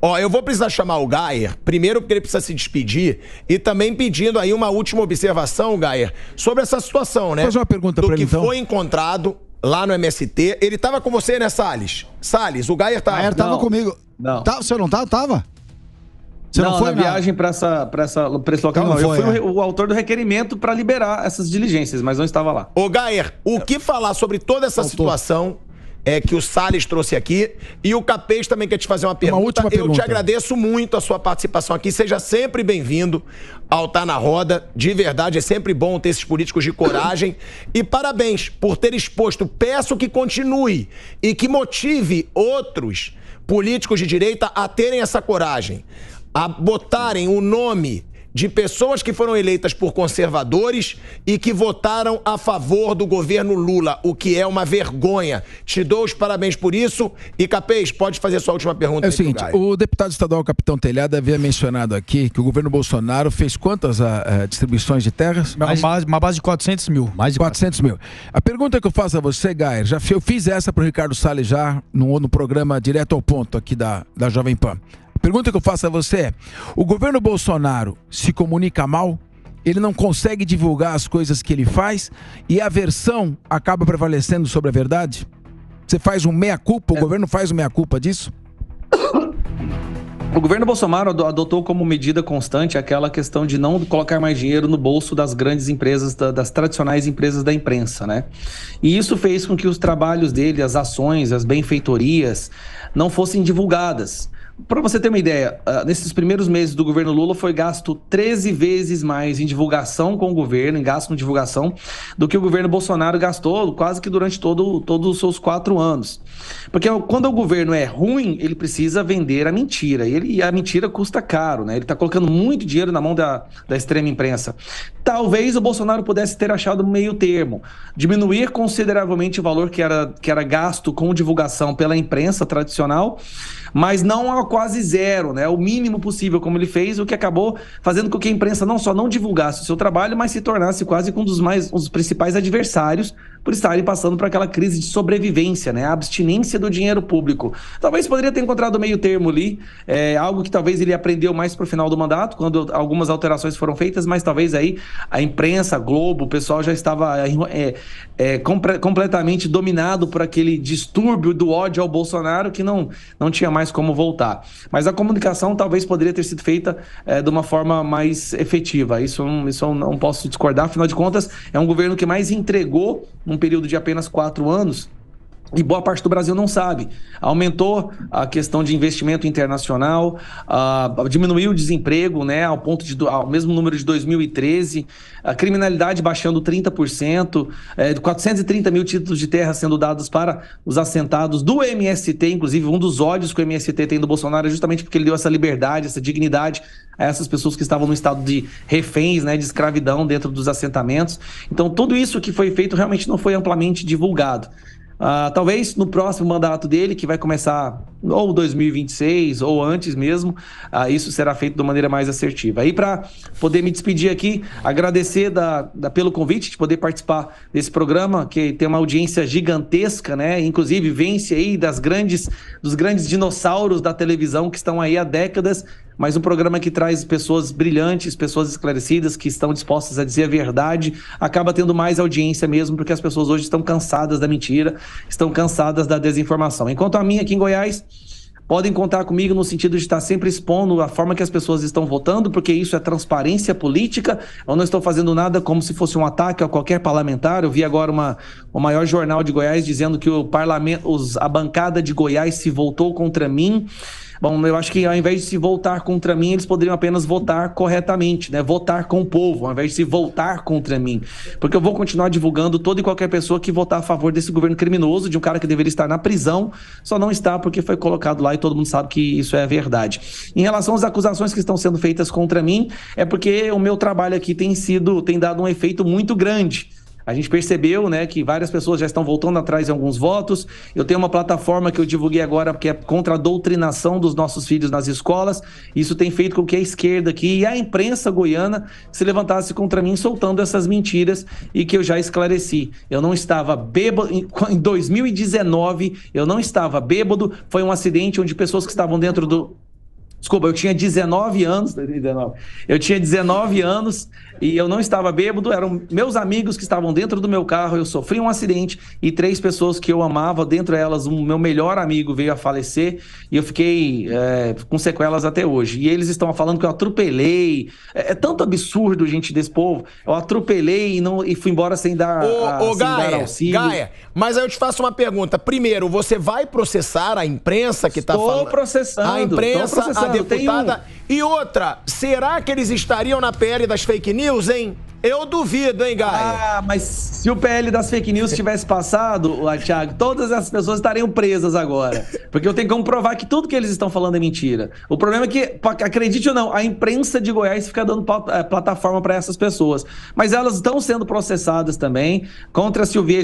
Ó, eu vou precisar chamar o Gayer, primeiro porque ele precisa se despedir, e também pedindo aí uma última observação, Gayer, sobre essa situação, né? Fazer uma pergunta para ele, então. Do que foi encontrado lá no MST. Ele tava com você, né, Salles? Salles, o Gayer tava. O Gayer tava comigo. Não. Você não tava? Tava? Você não foi na viagem para esse local, não. Eu fui o autor do requerimento para liberar essas diligências, mas não estava lá. Ô, Gayer, o que falar sobre toda essa situação que o Salles trouxe aqui, e o Capês também quer te fazer uma pergunta. Uma última pergunta. Eu te agradeço muito a sua participação aqui, seja sempre bem-vindo ao Tá na Roda, de verdade, é sempre bom ter esses políticos de coragem, e parabéns por ter exposto, peço que continue e que motive outros políticos de direita a terem essa coragem, a botarem o nome de pessoas que foram eleitas por conservadores e que votaram a favor do governo Lula, o que é uma vergonha. Te dou os parabéns por isso. E, Capês, pode fazer sua última pergunta. É o seguinte, o deputado estadual Capitão Telhado havia mencionado aqui que o governo Bolsonaro fez quantas distribuições de terras? Uma base de 400 mil. Mais de 400 mil. A pergunta que eu faço a você, Gayer, eu fiz essa para o Ricardo Salles já no programa Direto ao Ponto aqui da Jovem Pan. A pergunta que eu faço a você é: o governo Bolsonaro se comunica mal? Ele não consegue divulgar as coisas que ele faz e a versão acaba prevalecendo sobre a verdade? Você faz um meia-culpa? O governo faz um meia-culpa disso? O governo Bolsonaro adotou como medida constante aquela questão de não colocar mais dinheiro no bolso das grandes empresas, das tradicionais empresas da imprensa, né? E isso fez com que os trabalhos dele, as ações, as benfeitorias, não fossem divulgadas. Para você ter uma ideia, nesses primeiros meses do governo Lula foi gasto 13 vezes mais em divulgação com o governo, em gasto com divulgação, do que o governo Bolsonaro gastou quase que durante todos os seus 4 anos. Porque quando o governo é ruim, ele precisa vender a mentira. E a mentira custa caro, né? Ele está colocando muito dinheiro na mão da extrema imprensa. Talvez o Bolsonaro pudesse ter achado um meio termo, diminuir consideravelmente o valor que era gasto com divulgação pela imprensa tradicional, mas não a quase zero, né? O mínimo possível, como ele fez, o que acabou fazendo com que a imprensa não só não divulgasse o seu trabalho, mas se tornasse quase um dos principais adversários por estarem passando por aquela crise de sobrevivência, né? A abstinência do dinheiro público. Talvez poderia ter encontrado o meio termo ali, algo que talvez ele aprendeu mais pro final do mandato, quando algumas alterações foram feitas, mas talvez aí a imprensa, a Globo, o pessoal já estava completamente dominado por aquele distúrbio do ódio ao Bolsonaro que não tinha mais como voltar. Mas a comunicação talvez poderia ter sido feita de uma forma mais efetiva. Isso eu não posso discordar, afinal de contas, é um governo que mais entregou num período de apenas 4 anos, e boa parte do Brasil não sabe. Aumentou a questão de investimento internacional, diminuiu o desemprego, né, ao mesmo número de 2013, a criminalidade baixando 30%, 430 mil títulos de terra sendo dados para os assentados do MST, inclusive um dos ódios que o MST tem do Bolsonaro é justamente porque ele deu essa liberdade, essa dignidade a essas pessoas que estavam no estado de reféns, né, de escravidão dentro dos assentamentos. Então tudo isso que foi feito realmente não foi amplamente divulgado. Talvez no próximo mandato dele, que vai começar ou 2026 ou antes mesmo, isso será feito de maneira mais assertiva. E para poder me despedir aqui, agradecer pelo convite de poder participar desse programa, que tem uma audiência gigantesca, né? Inclusive vence aí dos grandes dinossauros da televisão que estão aí há décadas, mas um programa que traz pessoas brilhantes, pessoas esclarecidas, que estão dispostas a dizer a verdade, acaba tendo mais audiência mesmo, porque as pessoas hoje estão cansadas da mentira, estão cansadas da desinformação. Enquanto a minha aqui em Goiás, podem contar comigo no sentido de estar sempre expondo a forma que as pessoas estão votando, porque isso é transparência política. Eu não estou fazendo nada como se fosse um ataque a qualquer parlamentar. Eu vi agora o maior jornal de Goiás dizendo que a bancada de Goiás se voltou contra mim. Bom, eu acho que ao invés de se voltar contra mim, eles poderiam apenas votar corretamente, né? Votar com o povo, ao invés de se voltar contra mim. Porque eu vou continuar divulgando toda e qualquer pessoa que votar a favor desse governo criminoso, de um cara que deveria estar na prisão, só não está porque foi colocado lá e todo mundo sabe que isso é verdade. Em relação às acusações que estão sendo feitas contra mim, é porque o meu trabalho aqui tem dado um efeito muito grande. A gente percebeu, né, que várias pessoas já estão voltando atrás em alguns votos. Eu tenho uma plataforma que eu divulguei agora que é contra a doutrinação dos nossos filhos nas escolas. Isso tem feito com que a esquerda aqui e a imprensa goiana se levantasse contra mim soltando essas mentiras e que eu já esclareci. Eu não estava bêbado. Em 2019, eu não estava bêbado. Foi um acidente onde pessoas que estavam dentro do... Desculpa, eu tinha 19 anos. Eu tinha 19 anos e eu não estava bêbado. Eram meus amigos que estavam dentro do meu carro. Eu sofri um acidente e 3 pessoas que eu amava, dentre elas, o meu melhor amigo veio a falecer e eu fiquei com sequelas até hoje. E eles estão falando que eu atropelei. É tanto absurdo, gente, desse povo. Eu atropelei e fui embora sem dar auxílio. Gaia, mas aí eu te faço uma pergunta. Primeiro, você vai processar a imprensa que está falando? Estou processando. A imprensa, a deputada. E outra, será que eles estariam na PL das fake news, hein? Eu duvido, hein, Gaia? Ah, mas se o PL das fake news tivesse passado, Thiago, todas essas pessoas estariam presas agora. Porque eu tenho como provar que tudo que eles estão falando é mentira. O problema é que, acredite ou não, a imprensa de Goiás fica dando plataforma para essas pessoas. Mas elas estão sendo processadas também. Contra a Silvia,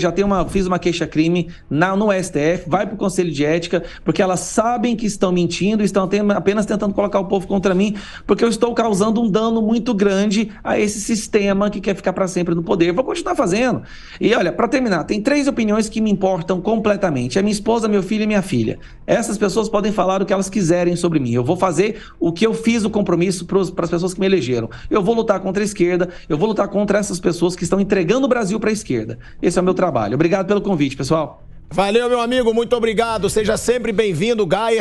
fiz uma queixa-crime no STF, vai para o Conselho de Ética, porque elas sabem que estão mentindo e estão apenas tentando colocar o povo contra mim, porque eu estou causando um dano muito grande a esse sistema que quer ficar para sempre no poder. Vou continuar fazendo. E olha, para terminar, tem 3 opiniões que me importam completamente. É minha esposa, meu filho e minha filha. Essas pessoas podem falar o que elas quiserem sobre mim. Eu vou fazer o que eu fiz o compromisso para as pessoas que me elegeram. Eu vou lutar contra a esquerda, eu vou lutar contra essas pessoas que estão entregando o Brasil para a esquerda. Esse é o meu trabalho. Obrigado pelo convite, pessoal. Valeu, meu amigo. Muito obrigado. Seja sempre bem-vindo, Gaia.